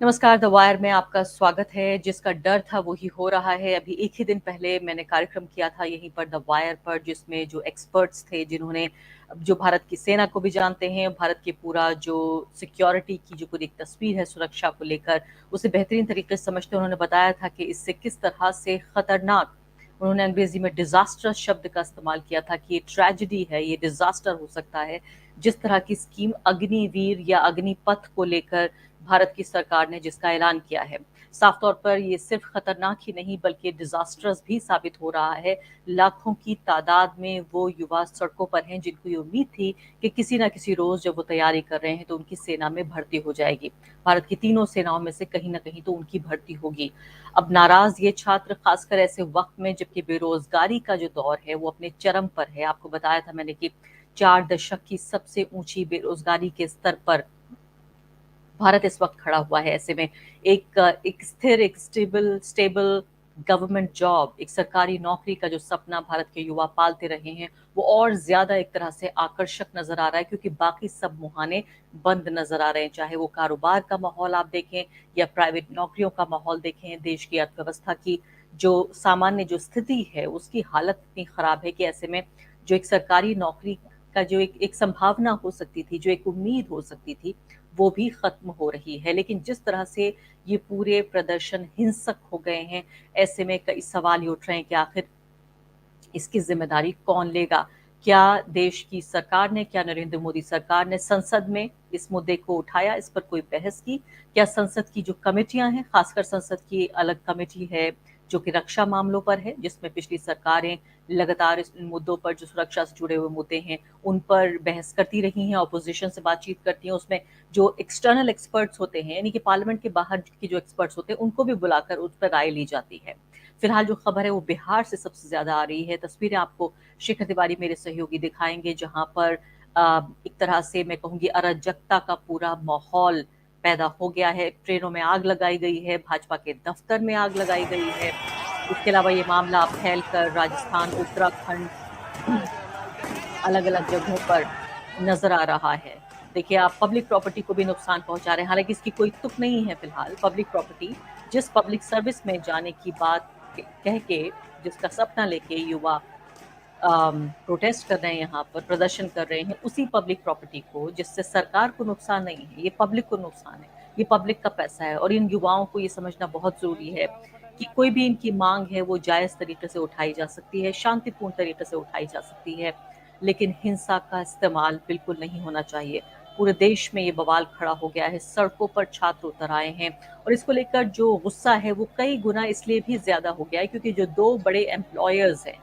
नमस्कार, the wire में आपका स्वागत है। जिसका डर था वही हो रहा है। अभी एक ही दिन पहले मैंने कार्यक्रम किया था यहीं पर द वायर पर, जिसमें जो एक्सपर्ट्स थे, जिन्होंने जो भारत की सेना को भी जानते हैं, भारत के पूरा जो सिक्योरिटी की जो पूरी एक तस्वीर है सुरक्षा को लेकर, उसे बेहतरीन तरीके से समझते, उन्होंने बताया था कि इससे किस तरह से खतरनाक, उन्होंने अंग्रेजी में डिजास्टर शब्द का इस्तेमाल किया था कि ये ट्रेजेडी है, ये डिजास्टर हो सकता है। जिस तरह की स्कीम अग्निवीर या अग्निपथ को लेकर भारत की सरकार ने जिसका ऐलान किया है, साफ तौर पर ये सिर्फ खतरनाक ही नहीं बल्कि डिजास्टर्स भी साबित हो रहा है। लाखों की तादाद में वो युवा सड़कों पर हैं जिनको ये उम्मीद थी कि किसी ना किसी रोज जब वो तैयारी कर रहे हैं तो उनकी सेना में भर्ती हो जाएगी। भारत की तीनों सेनाओं में से कहीं ना कहीं तो उनकी भर्ती होगी। अब नाराज ये छात्र, खासकर ऐसे वक्त में जबकि बेरोजगारी का जो दौर है वो अपने चरम पर है। आपको बताया था मैंने कि 4 दशक की सबसे ऊंची बेरोजगारी के स्तर पर भारत इस वक्त खड़ा हुआ है। ऐसे में एक स्थिर, एक स्टेबल गवर्नमेंट जॉब, एक सरकारी नौकरी का जो सपना भारत के युवा पालते रहे हैं, वो और ज्यादा एक तरह से आकर्षक नजर आ रहा है, क्योंकि बाकी सब मुहाने बंद नजर आ रहे हैं। चाहे वो कारोबार का माहौल आप देखें या प्राइवेट नौकरियों का माहौल देखें, देश की अर्थव्यवस्था की जो सामान्य जो स्थिति है उसकी हालत इतनी खराब है कि ऐसे में जो एक सरकारी नौकरी का जो एक संभावना हो सकती थी, जो एक उम्मीद हो सकती थी, वो भी खत्म हो रही है। लेकिन जिस तरह से ये पूरे प्रदर्शन हिंसक हो गए हैं, ऐसे में कई सवाल ये उठ रहे हैं कि आखिर इसकी जिम्मेदारी कौन लेगा। क्या देश की सरकार ने, क्या नरेंद्र मोदी सरकार ने संसद में इस मुद्दे को उठाया, इस पर कोई बहस की? क्या संसद की जो कमेटियां हैं, खासकर संसद की अलग कमेटी है जो कि रक्षा मामलों पर है, जिसमें पिछली सरकारें लगातार इस मुद्दों पर, जो सुरक्षा से जुड़े हुए मुद्दे हैं उन पर बहस करती रही हैं, ऑपोजिशन से बातचीत करती हैं, उसमें जो एक्सटर्नल एक्सपर्ट्स होते हैं, यानी कि पार्लियामेंट के बाहर के जो एक्सपर्ट्स होते हैं, उनको भी बुलाकर उस पर राय ली जाती है। फिलहाल जो खबर है वो बिहार से सबसे ज्यादा आ रही है। तस्वीरें आपको शिखर तिवारी मेरे सहयोगी दिखाएंगे, जहां पर एक तरह से मैं कहूंगी अराजकता का पूरा माहौल पैदा हो गया है। ट्रेनों में आग लगाई गई है, भाजपा के दफ्तर में आग लगाई गई है। इसके अलावा ये मामला अब फैल कर राजस्थान, उत्तराखंड, अलग अलग जगहों पर नजर आ रहा है। देखिए, आप पब्लिक प्रॉपर्टी को भी नुकसान पहुंचा रहे हैं। हालांकि इसकी कोई तुक नहीं है फिलहाल। पब्लिक प्रॉपर्टी, जिस पब्लिक सर्विस में जाने की बात कह के, जिसका सपना लेके युवा प्रोटेस्ट कर रहे हैं, यहाँ पर प्रदर्शन कर रहे हैं, उसी पब्लिक प्रॉपर्टी को, जिससे सरकार को नुकसान नहीं है, ये पब्लिक को नुकसान है, ये पब्लिक का पैसा है। और इन युवाओं को ये समझना बहुत जरूरी है कि कोई भी इनकी मांग है वो जायज तरीके से उठाई जा सकती है, शांतिपूर्ण तरीके से उठाई जा सकती है, लेकिन हिंसा का इस्तेमाल बिल्कुल नहीं होना चाहिए। पूरे देश में ये बवाल खड़ा हो गया है, सड़कों पर छात्र उतर आए हैं, और इसको लेकर जो गुस्सा है वो कई गुना इसलिए भी ज्यादा हो गया है क्योंकि जो दो बड़े एम्प्लॉयर्स हैं,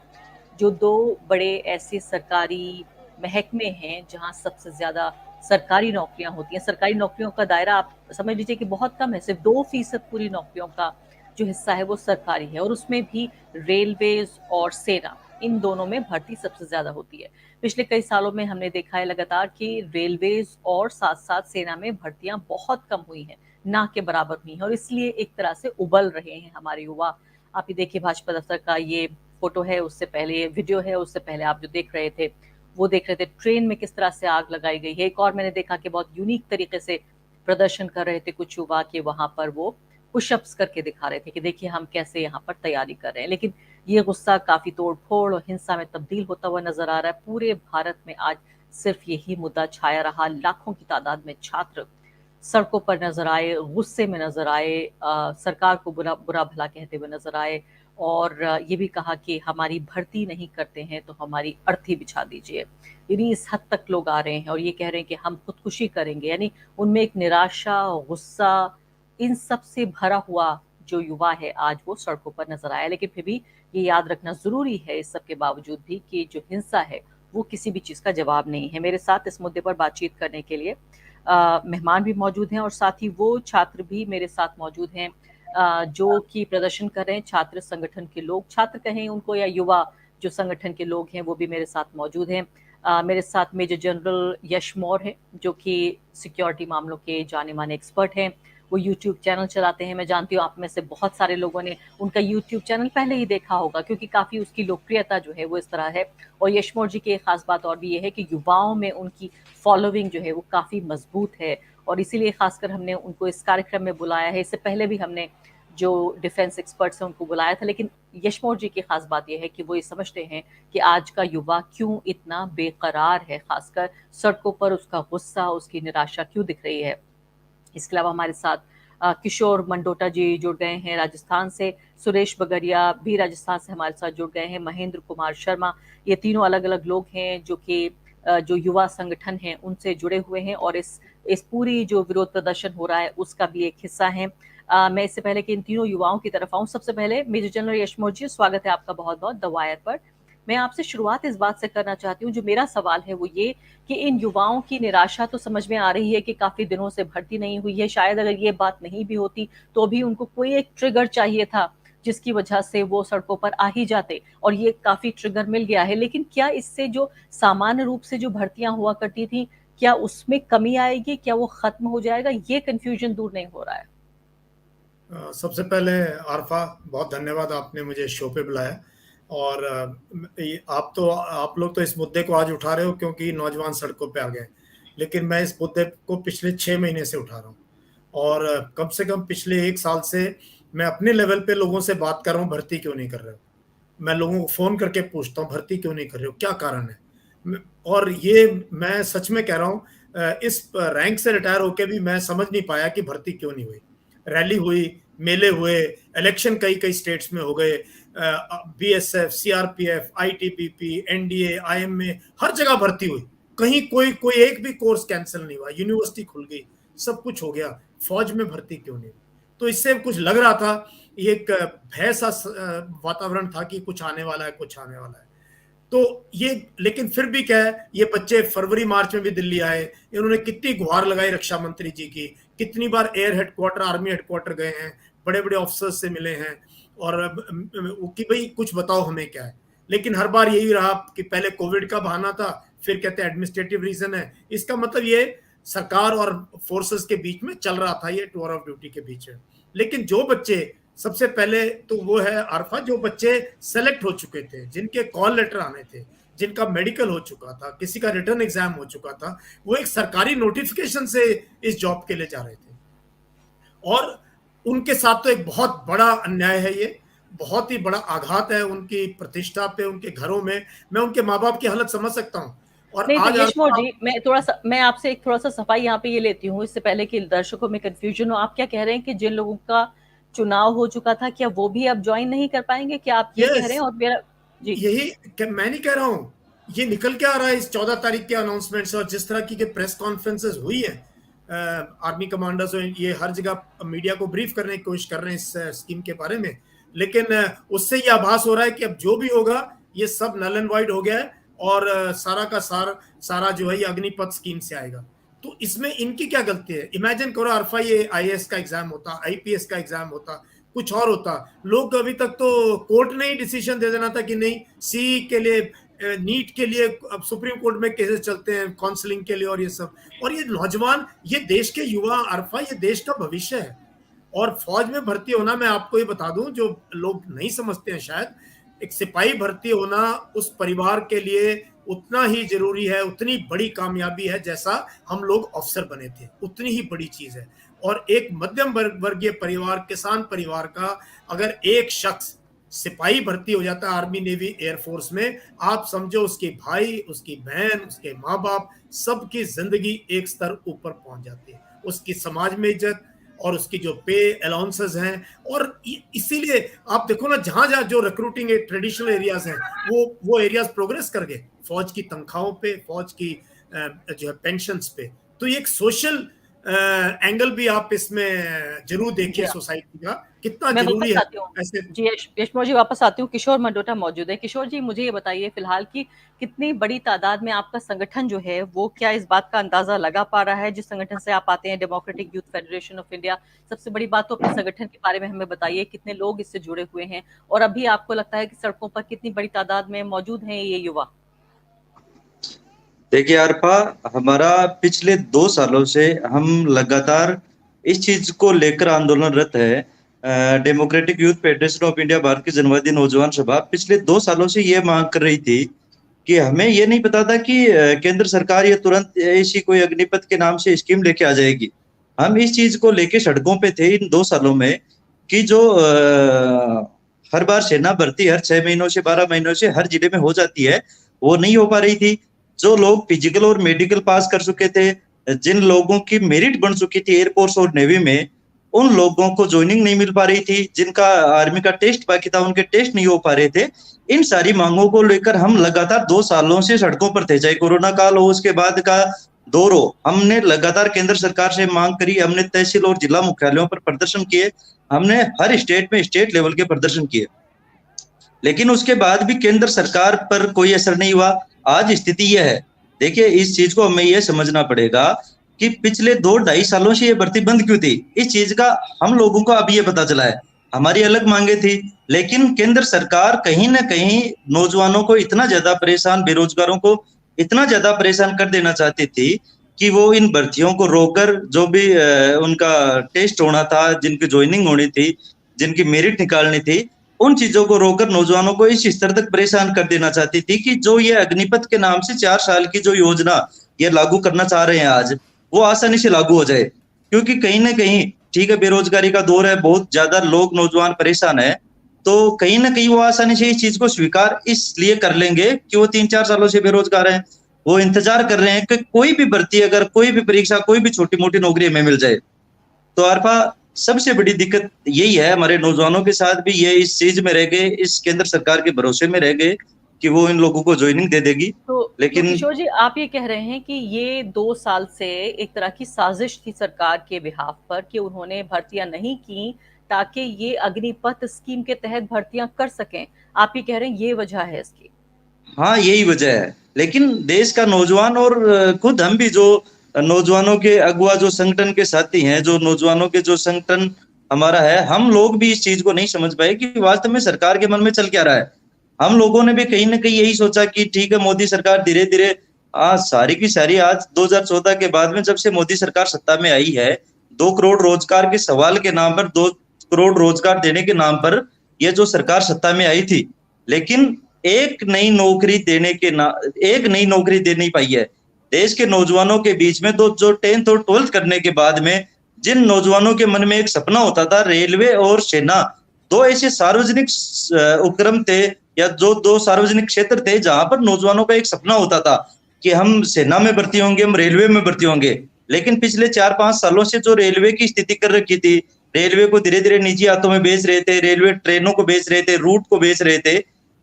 जो दो बड़े ऐसे सरकारी महकमे हैं जहां सबसे ज्यादा सरकारी नौकरियां होती हैं, सरकारी नौकरियों का दायरा आप समझ लीजिए कि बहुत कम है, सिर्फ 2% पूरी नौकरियों का जो हिस्सा है वो सरकारी है, और उसमें भी रेलवेज और सेना, इन दोनों में भर्ती सबसे ज्यादा होती है। पिछले कई सालों में हमने देखा है लगातार कि रेलवेज और साथ साथ सेना में भर्तियां बहुत कम हुई हैं, ना के बराबर हुई हैं, और इसलिए एक तरह से उबल रहे हैं हमारे युवा। आप ये देखिए, भाजपा दफ्तर का ये फोटो है, उससे पहले ये वीडियो है, उससे पहले आप जो देख रहे थे वो देख रहे थे ट्रेन में किस तरह से आग लगाई गई है। एक और मैंने देखा कि बहुत यूनिक तरीके से प्रदर्शन कर रहे थे कुछ युवा के, वहां पर वो पुशअप्स करके दिखा रहे थे कि देखिए हम कैसे यहाँ पर तैयारी कर रहे हैं। लेकिन ये गुस्सा काफी तोड़ फोड़ और हिंसा में तब्दील होता हुआ नजर आ रहा है। पूरे भारत में आज सिर्फ यही मुद्दा छाया रहा। लाखों की तादाद में छात्र सड़कों पर नजर आए, गुस्से में नजर आए, सरकार को बुरा बुरा भला कहते हुए नजर आए, और ये भी कहा कि हमारी भर्ती नहीं करते हैं तो हमारी अर्थी बिछा दीजिए। यानी इस हद तक लोग आ रहे हैं और ये कह रहे हैं कि हम खुदकुशी करेंगे। यानी उनमें एक निराशा, गुस्सा, इन सब से भरा हुआ जो युवा है आज वो सड़कों पर नजर आया। लेकिन फिर भी ये याद रखना जरूरी है इस सब के बावजूद भी कि जो हिंसा है वो किसी भी चीज का जवाब नहीं है। मेरे साथ इस मुद्दे पर बातचीत करने के लिए मेहमान भी मौजूद हैं, और साथ ही वो छात्र भी मेरे साथ मौजूद हैं जो कि प्रदर्शन कर रहे हैं। छात्र संगठन के लोग, छात्र कहें उनको या युवा जो संगठन के लोग हैं, वो भी मेरे साथ मौजूद हैं। मेरे साथ मेजर जनरल यश मौर्य है जो कि सिक्योरिटी मामलों के जाने माने एक्सपर्ट हैं। वो यूट्यूब चैनल चलाते हैं। मैं जानती हूँ आप में से बहुत सारे लोगों ने उनका यूट्यूब चैनल पहले ही देखा होगा, क्योंकि काफी उसकी लोकप्रियता जो है वो इस तरह है। और यशमोर जी की एक खास बात और भी ये है कि युवाओं में उनकी फॉलोइंग जो है वो काफी मजबूत है, और इसीलिए खासकर हमने उनको इस कार्यक्रम में बुलाया है। इससे पहले भी हमने जो डिफेंस एक्सपर्ट्स हैं उनको बुलाया था, लेकिन यशमोर जी की खास बात यह है कि वो ये समझते हैं कि आज का युवा क्यों इतना बेकरार है, खासकर सड़कों पर उसका गुस्सा, उसकी निराशा क्यों दिख रही है। इसके अलावा हमारे साथ किशोर मंडोटा जी जुड़ गए हैं राजस्थान से, सुरेश बगरिया भी राजस्थान से हमारे साथ जुड़ गए हैं, महेंद्र कुमार शर्मा, ये तीनों अलग अलग लोग हैं जो कि जो युवा संगठन हैं उनसे जुड़े हुए हैं और इस पूरी जो विरोध प्रदर्शन हो रहा है उसका भी एक हिस्सा है। मैं इससे पहले कि इन तीनों युवाओं की तरफ आऊं, सबसे पहले मेजर जनरल यशमोर जी, स्वागत है आपका बहुत बहुत द वायर पर। मैं आपसे शुरुआत इस बात से करना चाहती हूँ, जो मेरा सवाल है वो ये कि इन युवाओं की निराशा तो समझ में आ रही है कि काफी दिनों से भर्ती नहीं हुई है, शायद अगर ये बात नहीं भी होती तो भी उनको कोई एक ट्रिगर चाहिए था जिसकी वजह से वो सड़कों पर आ ही जाते, और ये काफी ट्रिगर मिल गया है। लेकिन क्या इससे जो सामान्य रूप से जो भर्तियां हुआ करती थी, क्या उसमें कमी आएगी, क्या वो खत्म हो जाएगा, ये कंफ्यूजन दूर नहीं हो रहा है? सबसे पहले आरफा, बहुत धन्यवाद, आपने मुझे शो पे बुलाया। और आप लोग तो इस मुद्दे को आज उठा रहे हो क्योंकि नौजवान सड़कों पे आ गए, लेकिन मैं इस मुद्दे को पिछले 6 महीने से उठा रहा हूँ। और कम से कम पिछले 1 साल से मैं अपने लेवल पे लोगों से बात कर रहा हूँ, भर्ती क्यों नहीं कर रहे हो। मैं लोगों को फोन करके पूछता हूँ, भर्ती क्यों नहीं कर रहे हो, क्या कारण है। और ये मैं सच में कह रहा हूँ, इस रैंक से रिटायर होके भी मैं समझ नहीं पाया कि भर्ती क्यों नहीं हुई। रैली हुई, मेले हुए, इलेक्शन कई कई स्टेट्स में हो गए, BSF, CRPF, ITBP, NDA, IMA, हर जगह भर्ती हुई। कहीं कोई कोई एक भी कोर्स कैंसिल नहीं हुआ, यूनिवर्सिटी खुल गई, सब कुछ हो गया। फौज में भर्ती क्यों नहीं हुई? तो इससे कुछ लग रहा था, एक भय सा वातावरण था कि कुछ आने वाला है, कुछ आने वाला है। तो ये, लेकिन फिर भी क्या है, ये बच्चे फरवरी मार्च में भी दिल्ली आए, इन्होंने कितनी गुहार लगाई रक्षा मंत्री जी की, कितनी बार एयर हेडक्वार्टर, आर्मी हेडक्वार्टर गए हैं, बड़े बड़े ऑफिसर्स से मिले हैं, और कि भाई कुछ बताओ हमें क्या है। लेकिन हर बार यही रहा कि पहले कोविड का बहाना था, फिर कहते हैं एडमिनिस्ट्रेटिव रीजन है। इसका मतलब ये सरकार और फोर्सेस के बीच में चल रहा था, ये टूर ऑफ ड्यूटी के बीच में। लेकिन जो बच्चे, सबसे पहले तो वो है आरफा, जो बच्चे सेलेक्ट हो चुके थे, जिनके कॉल लेटर आने थे, जिनका मेडिकल हो चुका था, किसी का रिटर्न एग्जाम हो चुका था, वो एक सरकारी नोटिफिकेशन से इस जॉब के लिए जा रहे थे। और उनके साथ तो एक बहुत बड़ा अन्याय है, ये बहुत ही बड़ा आघात है उनकी प्रतिष्ठा पे, उनके घरों में। मैं उनके माँ बाप की हालत समझ सकता हूँ। और नहीं, तो आज यशमोर जी, मैं आपसे एक थोड़ा सा सफाई यहाँ पे ये लेती हूँ, इससे पहले कि दर्शकों में कंफ्यूजन हो। आप क्या कह रहे हैं कि जिन लोगों का चुनाव हो चुका था, क्या वो भी अब ज्वाइन नहीं कर पाएंगे, क्या आप ये कह रहे हैं? और मेरा जी, यही मैं नहीं कह रहा हूँ, ये निकल के आ रहा है इस 14 तारीख के अनाउंसमेंट से। और जिस तरह की प्रेस कॉन्फ्रेंसेस हुई है, आर्मी कमांडर्स, ये हर जगह मीडिया को ब्रीफ करने की कोशिश कर रहे हैं इस स्कीम के बारे में, लेकिन उससे ये आभास हो रहा है कि अब जो भी होगा ये सब नल एंड वाइड हो गया है, और सारा का सारा जो है ये अग्निपथ स्कीम से आएगा। तो इसमें इनकी क्या गलती है? इमेजिन करो आरफा, ये आईएएस का एग्जाम होता, आईपीएस का एग्जाम होता, कुछ और होता। लोग अभी तक तो कोर्ट ने ही डिसीजन दे देना था कि नहीं, सी के लिए, नीट के लिए अब सुप्रीम कोर्ट में केसेस चलते हैं काउंसलिंग के लिए और ये सब। और ये नौजवान, ये देश के युवा आरफा, ये देश का भविष्य है। और फौज में भर्ती होना, मैं आपको ये बता दूं, जो लोग नहीं समझते हैं शायद, एक सिपाही भर्ती होना उस परिवार के लिए उतना ही जरूरी है, उतनी बड़ी कामयाबी है जैसा हम लोग अफसर बने थे, उतनी ही बड़ी चीज है। और एक मध्यम वर्गीय परिवार, किसान परिवार का अगर एक शख्स सिपाही भर्ती हो जाता है आर्मी, नेवी, एयरफोर्स में, आप समझो उसके भाई, उसकी बहन, उसके माँ बाप, सबकी जिंदगी एक स्तर ऊपर पहुंच जाती है, उसकी समाज में इज्जत, और उसकी जो पे अलाउंसेस हैं। और इसीलिए आप देखो ना, जहां जहां जो रिक्रूटिंग ट्रेडिशनल एरियाज हैं, वो एरियाज प्रोग्रेस कर गए, फौज की तनख्वाहों पे, फौज की जो है पेंशन्स पे। तो ये एक सोशल एंगल भी आप इसमें जरूर देखिए, सोसाइटी का कितना मैं जरूरी वापस है आती हूँ ऐसे। जी, यशमोर जी वापस आती हूँ। किशोर मंडोटा मौजूद है। किशोर जी, मुझे ये बताइए फिलहाल कि कितनी बड़ी तादाद में आपका संगठन जो है वो क्या इस बात का अंदाजा लगा पा रहा है, जिस संगठन से आप आते हैं, democratic youth federation of India. सबसे बड़ी बात तो अपने संगठन के बारे में हमें बताइए, कितने लोग इससे जुड़े हुए हैं, और अभी आपको लगता है कि सड़कों पर कितनी बड़ी तादाद में मौजूद हैं ये युवा? देखिए अरफा, हमारा पिछले 2 सालों से हम लगातार इस चीज को लेकर आंदोलनरत है। Democratic youth federation of India, Bharat की जनवादी नौजवान सभा, पिछले 2 सालों से ये मांग कर रही थी कि हमें ये नहीं पता था कि केंद्र सरकार ये तुरंत ऐसी कोई अग्निपथ के नाम से स्कीम लेके आ जाएगी। हम इस चीज को लेके सड़कों पे थे इन 2 सालों में कि जो हर बार सेना भर्ती हर 6 महीनों से 12 महीनों से हर जिले में हो जाती है, वो नहीं हो पा रही थी। जो लोग फिजिकल और मेडिकल पास कर चुके थे, जिन लोगों की मेरिट बन चुकी थी एयरफोर्स और नेवी में, उन लोगों को ज्वाइनिंग नहीं मिल पा रही थी। जिनका आर्मी का टेस्ट बाकी था, उनके टेस्ट नहीं हो पा रहे थे। इन सारी मांगों को लेकर हम लगातार 2 सालों से सड़कों पर थे, चाहे कोरोना काल हो, उसके बाद का दौर हो। हमने लगातार केंद्र सरकार से मांग करी, हमने तहसील और जिला मुख्यालयों पर प्रदर्शन किए, हमने हर स्टेट में स्टेट लेवल के प्रदर्शन किए, लेकिन उसके बाद भी केंद्र सरकार पर कोई असर नहीं हुआ। आज स्थिति यह है, देखिए इस चीज को हमें यह समझना पड़ेगा कि पिछले 2-2.5 सालों से ये भर्ती बंद क्यों थी। इस चीज का हम लोगों को अब ये पता चला है। हमारी अलग मांगे थी, लेकिन केंद्र सरकार कहीं ना कहीं नौजवानों को इतना ज्यादा परेशान, बेरोजगारों को इतना ज्यादा परेशान कर देना चाहती थी कि वो इन भर्तियों को रोककर जो भी उनका टेस्ट होना था, जिनकी ज्वाइनिंग होनी थी, जिनकी मेरिट निकालनी थी, उन चीजों को रोककर नौजवानों को इस स्तर तक परेशान कर देना चाहती थी कि जो ये अग्निपथ के नाम से 4 साल की जो योजना ये लागू करना चाह रहे हैं आज, वो आसानी से लागू हो जाए। क्योंकि कहीं ना कहीं ठीक है, बेरोजगारी का दौर है, बहुत ज्यादा लोग नौजवान परेशान है, तो कहीं ना कहीं वो आसानी से इस चीज को स्वीकार इसलिए कर लेंगे कि वो 3-4 सालों से बेरोजगार हैं। वो इंतजार कर रहे हैं कि कोई भी भर्ती, अगर कोई भी परीक्षा, कोई भी छोटी मोटी नौकरी हमें मिल जाए। तो आरफा, सबसे बड़ी दिक्कत यही है हमारे नौजवानों के साथ भी, ये इस चीज में रह गए, इस केंद्र सरकार के भरोसे में रह गए कि वो इन लोगों को ज्वाइनिंग दे देगी। तो लेकिन किशोर जी, आप ये कह रहे हैं कि ये 2 साल से एक तरह की साजिश थी सरकार के बिहाफ पर कि उन्होंने भर्तियां नहीं की ताकि ये अग्निपथ स्कीम के तहत भर्तियां कर सकें। आप ये कह रहे हैं ये वजह है इसकी? हाँ, यही वजह है। लेकिन देश का नौजवान और खुद हम भी जो नौजवानों के अगुवा, जो संगठन के साथी हैं, जो नौजवानों के जो संगठन हमारा है, हम लोग भी इस चीज को नहीं समझ पाए कि वास्तव में सरकार के मन में चल क्या रहा है। हम लोगों ने भी कहीं ना कहीं यही सोचा कि ठीक है, मोदी सरकार धीरे धीरे सारी की सारी, आज 2014 के बाद में जब से मोदी सरकार सत्ता में आई है, 2 करोड़ रोजगार के सवाल के नाम पर, 2 करोड़ रोजगार देने के नाम पर ये जो सरकार सत्ता में आई थी, लेकिन एक नई नौकरी दे नहीं पाई है। देश के नौजवानों के बीच में, जो 10th और 12th करने के बाद में जिन नौजवानों के मन में एक सपना होता था, रेलवे और सेना 2 ऐसे सार्वजनिक उपक्रम थे, या जो 2 सार्वजनिक क्षेत्र थे जहां पर नौजवानों का एक सपना होता था कि हम सेना में भर्ती होंगे, हम रेलवे में भर्ती होंगे। लेकिन पिछले 4-5 सालों से जो रेलवे की स्थिति कर रखी थी, रेलवे को धीरे धीरे निजी हाथों में बेच रहे थे, रेलवे ट्रेनों को बेच रहे थे, रूट को बेच रहे थे।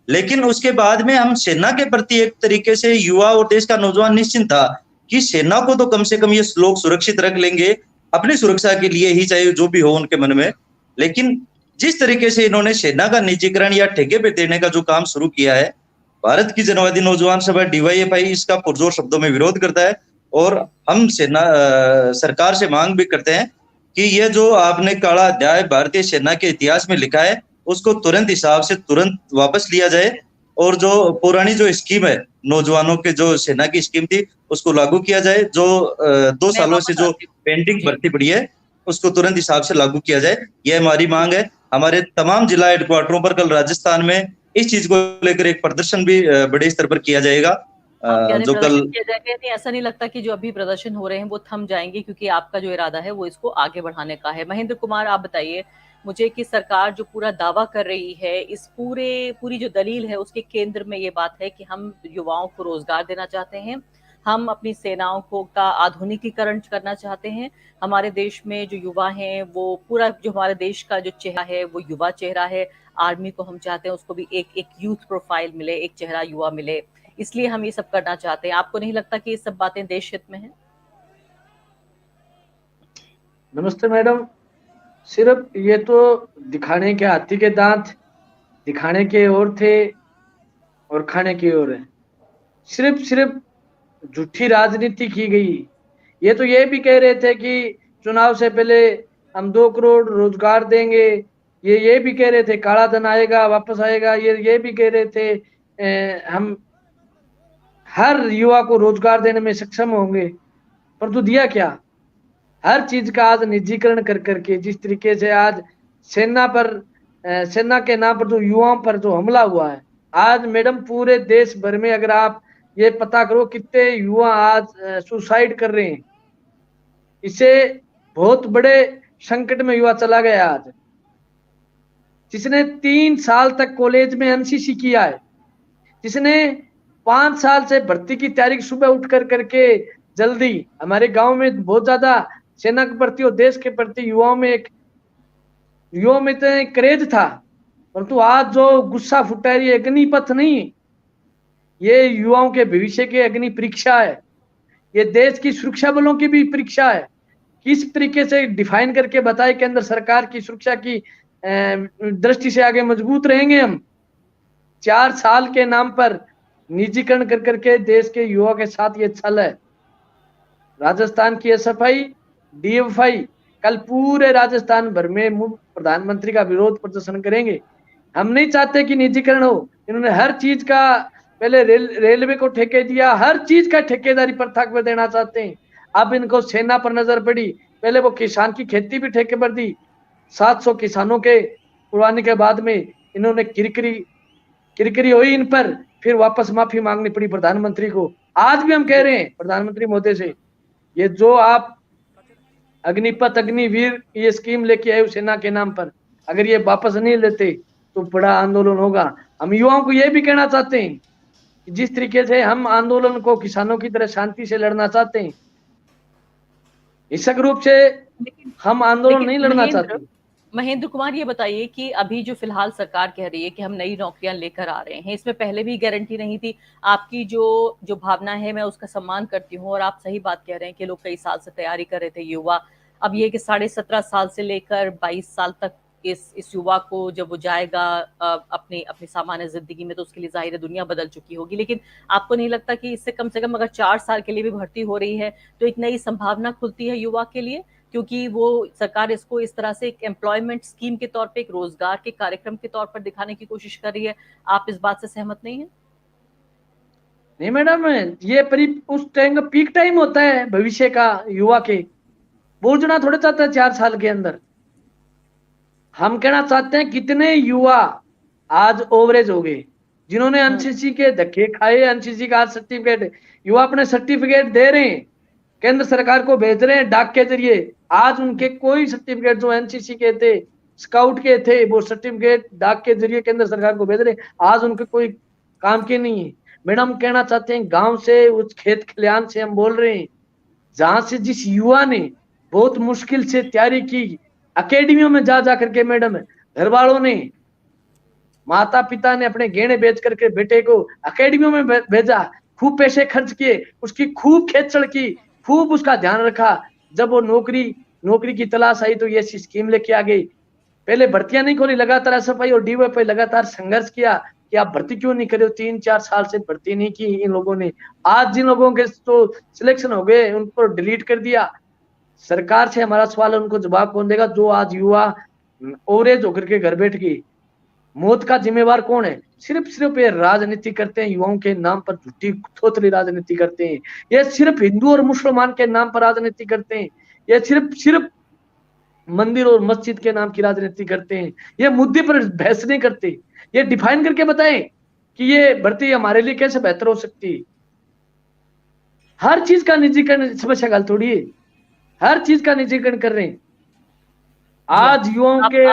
लेकिन उसके बाद में हम सेना के प्रति एक तरीके से युवा और देश का नौजवान निश्चिंत था कि सेना को तो कम से कम ये लोग सुरक्षित रख लेंगे, अपनी सुरक्षा के लिए ही, चाहे जो भी हो उनके मन में। लेकिन जिस तरीके से इन्होंने सेना का निजीकरण या ठेके पे देने का जो काम शुरू किया है, भारत की जनवादी नौजवान सभा DYFI इसका पुरजोर शब्दों में विरोध करता है। और हम सरकार से मांग भी करते हैं कि ये जो आपने काला अध्याय भारतीय सेना के इतिहास में लिखा है, उसको तुरंत हिसाब से तुरंत वापस लिया जाए, और जो पुरानी जो स्कीम है, नौजवानों के जो सेना की स्कीम थी, उसको लागू किया जाए। जो 2 सालों से जो पेंडिंग भर्ती पड़ी है, उसको तुरंत हिसाब से लागू किया जाए, यह हमारी मांग है। हमारे तमाम जिला हेडक्वार्टरों पर कल राजस्थान में इस चीज को लेकर एक प्रदर्शन भी बड़े स्तर पर किया जाएगा। जो कल किया जाएगा, नहीं ऐसा नहीं लगता कि जो अभी प्रदर्शन हो रहे हैं वो थम जाएंगे, क्योंकि आपका जो इरादा है वो इसको आगे बढ़ाने का है। महेंद्र कुमार, आप बताइए मुझे कि सरकार जो पूरा दावा कर रही है, इस पूरी जो दलील है उसके केंद्र में ये बात है कि हम युवाओं को रोजगार देना चाहते हैं, हम अपनी सेनाओं को का आधुनिकीकरण करना चाहते हैं। हमारे देश में जो युवा हैं, वो पूरा जो हमारे देश का जो चेहरा है वो युवा चेहरा है। आर्मी को हम चाहते हैं उसको भी एक यूथ प्रोफाइल मिले, एक चेहरा युवा मिले, इसलिए हम ये सब करना चाहते हैं। आपको नहीं लगता कि ये सब बातें देश हित में है? नमस्ते मैडम, सिर्फ ये तो दिखाने के हाथी के दांत दिखाने के ओर थे और खाने की ओर है। सिर्फ झूठी राजनीति की गई। ये तो ये भी कह रहे थे कि चुनाव से पहले हम 2 करोड़ रोजगार देंगे, ये भी कह रहे थे काला धन आएगा, वापस आएगा, ये भी कह रहे थे हम हर युवा को रोजगार देने में सक्षम होंगे। परंतु दिया क्या? हर चीज का आज निजीकरण कर करके, जिस तरीके से आज सेना के नाम पर जो युवाओं पर जो हमला हुआ है, आज मैडम पूरे देश भर में अगर आप ये पता करो कितने युवा आज सुसाइड कर रहे हैं, इससे बहुत बड़े संकट में युवा चला गया आज, जिसने 3 साल तक कॉलेज में एनसीसी किया है, जिसने 5 साल से भर्ती की तैयारी सुबह उठ करके जल्दी, हमारे गांव में बहुत ज्यादा सेना के प्रति और देश के प्रति युवाओं में इतना क्रेज था, परंतु आज जो गुस्सा फूटा है, ये अग्निपथ नहीं, ये युवाओं के भविष्य की अग्नि परीक्षा है, ये देश की सुरक्षा बलों की भी परीक्षा है। किस तरीके से डिफाइन करके बताए केंद्र सरकार की सुरक्षा की दृष्टि से आगे मजबूत रहेंगे हम। 4 साल के नाम पर निजीकरण कर करके देश के युवा के साथ ये छल है। राजस्थान की एसएफआई, डीएफआई कल पूरे राजस्थान भर में प्रधानमंत्री का विरोध प्रदर्शन करेंगे। हम नहीं चाहते कि निजीकरण हो। इन्होंने हर चीज का पहले रेलवे को ठेके दिया, हर चीज का ठेकेदारी प्रथा पर देना चाहते हैं। अब इनको सेना पर नजर पड़ी, पहले वो किसान की खेती भी ठेके पर दी। 700 किसानों के उड़ाने के बाद में इन्होंने किरकिरी हुई इन पर, फिर वापस माफी मांगनी पड़ी प्रधानमंत्री को। आज भी हम कह रहे हैं प्रधानमंत्री महोदय से, ये जो आप अग्निपथ अग्निवीर ये स्कीम लेके आए सेना के नाम पर, अगर ये वापस नहीं लेते तो बड़ा आंदोलन होगा। हम युवाओं को ये भी कहना चाहते हैं कि जिस तरीके से हम आंदोलन को किसानों की तरह शांति से लड़ना चाहते हैं, हिंसक रूप से हम आंदोलन नहीं लड़ना चाहते। महेंद्र कुमार, ये बताइए कि अभी जो फिलहाल सरकार कह रही है कि हम नई नौकरियां लेकर आ रहे हैं, इसमें पहले भी गारंटी नहीं थी। आपकी जो भावना है मैं उसका सम्मान करती हूँ, और आप सही बात कह रहे हैं कि लोग कई साल से तैयारी कर रहे थे युवा। अब ये कि 17.5 साल से लेकर 22 साल तक इस युवा को जब वो जाएगा अपनी सामान्य जिंदगी में, तो उसके लिए जाहिर है दुनिया बदल चुकी होगी। लेकिन आपको नहीं लगता कि इससे कम से कम अगर 4 साल के लिए भी भर्ती हो रही है तो एक नई संभावना खुलती है युवा के लिए, क्योंकि वो सरकार इसको इस तरह से एक एम्प्लॉयमेंट स्कीम के तौर पे, एक रोजगार के कार्यक्रम के तौर पर दिखाने की कोशिश कर रही है। आप इस बात से सहमत नहीं है? नहीं मैडम, ये उस टाइम का पीक टाइम होता है भविष्य का युवा के, बोझना थोड़े चाहता है 4 साल के अंदर। हम कहना चाहते हैं कितने युवा आज ओवरेज हो गए, जिन्होंने एनसीसी के धक्के खाए, एनसीसी का सर्टिफिकेट, युवा अपने सर्टिफिकेट दे रहे हैं, केंद्र सरकार को भेज रहे हैं डाक के जरिए। आज उनके कोई सर्टिफिकेट जो एनसीसी के थे, स्काउट के थे, वो सर्टिफिकेट डाक के जरिए केंद्र सरकार को भेज रहे हैं, आज उनके कोई काम के नहीं है। मैडम कहना चाहते हैं गांव से, उस खेत खलियान से हम बोल रहे हैं, जहां से जिस युवा ने बहुत मुश्किल से तैयारी की, अकेडमियों में जा करके मैडम घर वालों ने, माता पिता ने अपने गहने बेच करके बेटे को अकेडमियों में भेजा, खूब पैसे खर्च किए, उसकी खूब खेचड़ की, खूब उसका ध्यान रखा। जब वो नौकरी की तलाश आई तो ये स्कीम लेके आ गई। पहले भर्तियां नहीं खोली, लगातार एसएफआई और डीवाईएफआई लगातार संघर्ष किया कि आप भर्ती क्यों नहीं करे। 3-4 साल से भर्ती नहीं की इन लोगों ने। आज जिन लोगों के तो सिलेक्शन हो गए उनको डिलीट कर दिया। सरकार से हमारा सवाल है, उनको जवाब कौन देगा? जो आज युवा ओवरेज होकर के घर बैठ गई, मौत का जिम्मेवार कौन है? सिर्फ ये राजनीति करते हैं, युवाओं के नाम पर झूठी थोथली राजनीति करते हैं। ये सिर्फ हिंदू और मुसलमान के नाम पर राजनीति करते हैं। ये सिर्फ मंदिर और मस्जिद के नाम की राजनीति करते हैं। ये मुद्दे पर बहस नहीं करते। ये डिफाइन करके बताएं कि ये भर्ती हमारे लिए कैसे बेहतर हो सकती है। हर चीज का निजीकरण समस्या गल थोड़ी है, हर चीज का निजीकरण कर रहे हैं। आज युवाओं के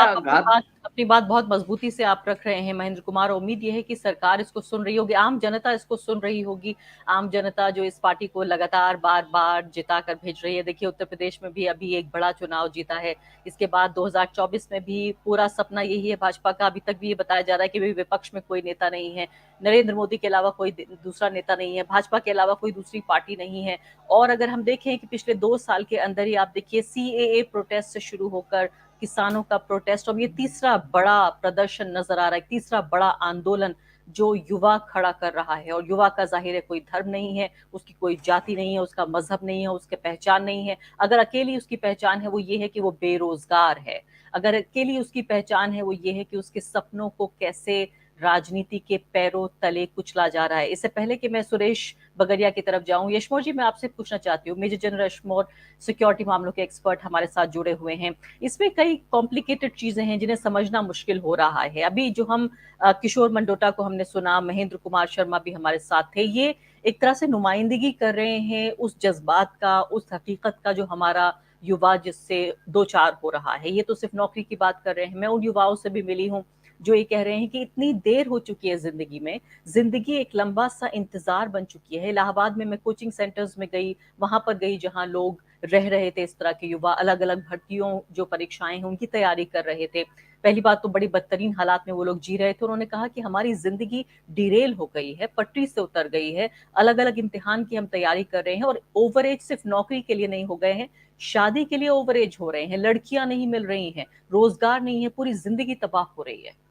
अपनी बात बहुत मजबूती से आप रख रहे हैं महेंद्र कुमार। उम्मीद यह है कि सरकार इसको सुन रही होगी, आम जनता इसको सुन रही होगी, आम जनता जो इस पार्टी को लगातार बार जिता कर भेज रही है। देखिए उत्तर प्रदेश में भी अभी एक बड़ा चुनाव जीता है, इसके बाद 2024 में भी पूरा सपना यही है भाजपा का। अभी तक भी ये बताया जा रहा है कि विपक्ष में कोई नेता नहीं है, नरेंद्र मोदी के अलावा कोई दूसरा नेता नहीं है, भाजपा के अलावा कोई दूसरी पार्टी नहीं है। और अगर हम देखें कि पिछले 2 साल के अंदर ही आप देखिए सीएए प्रोटेस्ट से शुरू होकर किसानों का प्रोटेस्ट, अब ये तीसरा बड़ा प्रदर्शन नजर आ रहा है, तीसरा बड़ा आंदोलन जो युवा खड़ा कर रहा है। और युवा का जाहिर है कोई धर्म नहीं है, उसकी कोई जाति नहीं है, उसका मजहब नहीं है, उसकी पहचान नहीं है। अगर अकेली उसकी पहचान है वो ये है कि वो बेरोजगार है, अगर अकेली उसकी पहचान है वो ये है कि उसके सपनों को कैसे राजनीति के पैरों तले कुचला जा रहा है। इससे पहले कि मैं सुरेश बगरिया की तरफ जाऊं, यशमोर जी मैं आपसे पूछना चाहती हूँ, मेजर जनरल यशमोर सिक्योरिटी मामलों के एक्सपर्ट हमारे साथ जुड़े हुए हैं। इसमें कई कॉम्प्लिकेटेड चीजें हैं जिन्हें समझना मुश्किल हो रहा है। अभी जो हम किशोर मंडोटा को हमने सुना, महेंद्र कुमार शर्मा भी हमारे साथ थे, ये एक तरह से नुमाइंदगी कर रहे हैं उस जज्बात का, उस हकीकत का जो हमारा युवा जिससे दो चार हो रहा है। ये तो सिर्फ नौकरी की बात कर रहे हैं, मैं उन युवाओं से भी मिली हूँ जो ये कह रहे हैं कि इतनी देर हो चुकी है जिंदगी में, जिंदगी एक लंबा सा इंतजार बन चुकी है। इलाहाबाद में मैं कोचिंग सेंटर्स में गई, वहां पर गई जहां लोग रह रहे थे, इस तरह के युवा अलग अलग भर्तियों जो परीक्षाएं हैं उनकी तैयारी कर रहे थे। पहली बात तो बड़ी बदतरीन हालात में वो लोग जी रहे थे। उन्होंने कहा कि हमारी जिंदगी डिरेल हो गई है, पटरी से उतर गई है, अलग अलग इम्तिहान की हम तैयारी कर रहे हैं और ओवर एज सिर्फ नौकरी के लिए नहीं हो गए हैं, शादी के लिए ओवर एज हो रहे हैं, लड़कियां नहीं मिल रही हैं, रोजगार नहीं है, पूरी जिंदगी तबाह हो रही है।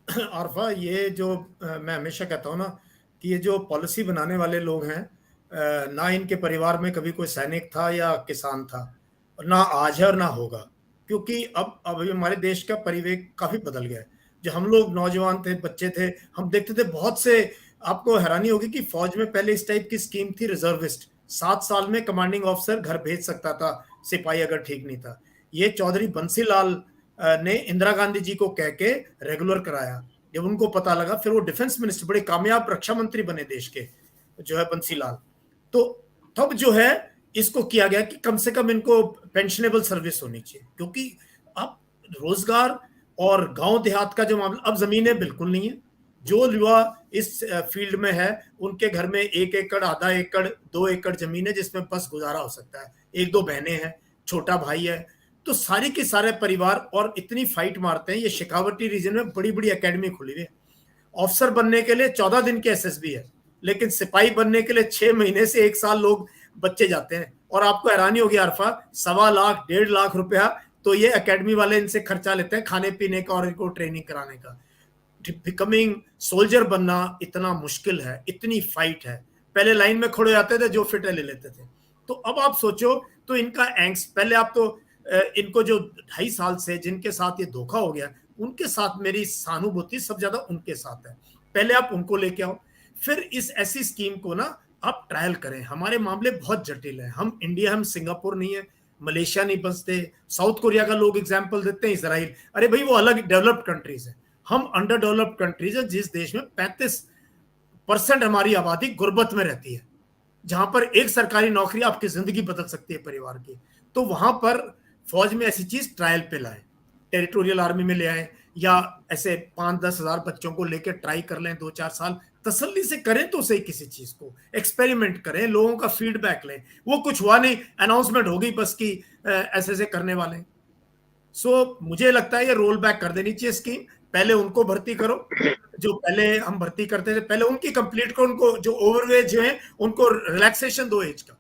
आरफा, ये जो मैं हमेशा कहता हूँ ना कि ये जो पॉलिसी बनाने वाले लोग हैं, ना इनके परिवार में कभी कोई सैनिक था या किसान था, ना आज है और ना होगा, क्योंकि अब अभी हमारे देश का परिवेश काफी बदल गया है। जो हम लोग नौजवान थे, बच्चे थे, हम देखते थे बहुत से, आपको हैरानी होगी कि फौज में पहले इस टाइप की स्कीम थी, रिजर्विस्ट 7 साल में कमांडिंग ऑफिसर घर भेज सकता था सिपाही अगर ठीक नहीं था। ये चौधरी बंसीलाल ने इंदिरा गांधी जी को कह के रेगुलर कराया। जब उनको पता लगा, फिर वो डिफेंस मिनिस्टर, बड़े कामयाब रक्षा मंत्री बने देश के, जो है बंसीलाल। तो तब जो है इसको किया गया कि कम से कम इनको पेंशनेबल सर्विस होनी चाहिए, क्योंकि अब रोजगार और गांव देहात का जो मामला, अब जमीनें बिल्कुल नहीं है। जो युवा इस फील्ड में है उनके घर में 1 एकड़, आधा एकड़, 2 एकड़ जमीन है जिसमें बस गुजारा हो सकता है। 1-2 बहनें हैं, छोटा भाई है, तो सारी के सारे परिवार और इतनी फाइट मारते हैं। ये शेखावटी रीजन में बड़ी बड़ी एकेडमी खुली हुई है। ऑफिसर बनने के लिए 14 दिन के एसएसबी है, लेकिन सिपाही बनने के लिए 6 महीने से 1 साल लोग बच्चे जाते हैं। और आपको हैरानी होगी आरफा, 1.25 लाख 1.5 लाख रुपया तो ये एकेडमी वाले इनसे खर्चा लेते हैं खाने पीने का और इनको ट्रेनिंग कराने का। बिकमिंग सोल्जर बनना इतना मुश्किल है, इतनी फाइट है। पहले लाइन में खड़े जाते थे, जो फिट है ले लेते थे। तो अब आप सोचो, तो इनका एंग्स, पहले आप तो इनको जो 2.5 साल से जिनके साथ ये धोखा हो गया, उनके साथ मेरी सहानुभूति सब ज्यादा उनके साथ है। पहले आप उनको लेके आओ, फिर इस ऐसी स्कीम को ना आप ट्रायल करें। हमारे मामले बहुत जटिल है, हम इंडिया, हम सिंगापुर नहीं है, मलेशिया नहीं बसते। साउथ कोरिया का लोग एग्जाम्पल देते हैं, इसराइल, अरे भाई वो अलग डेवलप्ड कंट्रीज है, हम अंडर डेवलप्ड कंट्रीज है, जिस देश में 35% हमारी आबादी गुर्बत में रहती है, जहां पर एक सरकारी नौकरी आपकी जिंदगी बदल सकती है परिवार की। तो वहां पर फौज में ऐसी चीज ट्रायल पे लाए, टेरिटोरियल आर्मी में ले आए, या ऐसे 5-10 हजार बच्चों को लेकर ट्राई कर लें 2-4 साल, तसल्ली से करें तो सही, किसी चीज को एक्सपेरिमेंट करें, लोगों का फीडबैक लें। वो कुछ हुआ नहीं, अनाउंसमेंट हो गई बस की ऐसे ऐसे करने वाले। सो मुझे लगता है ये रोल बैक कर देनी चाहिए स्कीम। पहले उनको भर्ती करो जो पहले हम भर्ती करते थे, पहले उनकी कंप्लीट करो, उनको जो ओवरवेज है उनको रिलैक्सेशन दो एज का,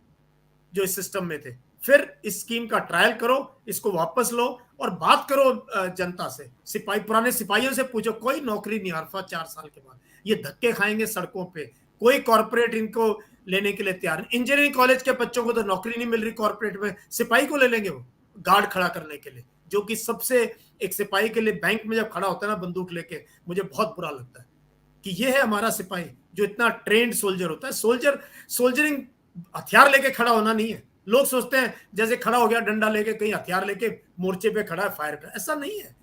जो इस सिस्टम में थे। फिर इस स्कीम का ट्रायल करो, इसको वापस लो और बात करो जनता से। सिपाही, पुराने सिपाहियों से पूछो, कोई नौकरी नहीं आरफा 4 साल के बाद, ये धक्के खाएंगे सड़कों पे, कोई कॉर्पोरेट इनको लेने के लिए तैयार नहीं। इंजीनियरिंग कॉलेज के बच्चों को तो नौकरी नहीं मिल रही कॉर्पोरेट में, सिपाही को ले लेंगे वो गार्ड खड़ा करने के लिए, जो कि सबसे, एक सिपाही के लिए बैंक में जब खड़ा होता है ना बंदूक लेके, मुझे बहुत बुरा लगता है कि ये है हमारा सिपाही जो इतना ट्रेंड सोल्जर होता है। सोल्जरिंग हथियार लेके खड़ा होना नहीं है। लोग सोचते हैं जैसे खड़ा हो गया डंडा लेके, कहीं हथियार लेके मोर्चे पे खड़ा है फायर कर, ऐसा नहीं है।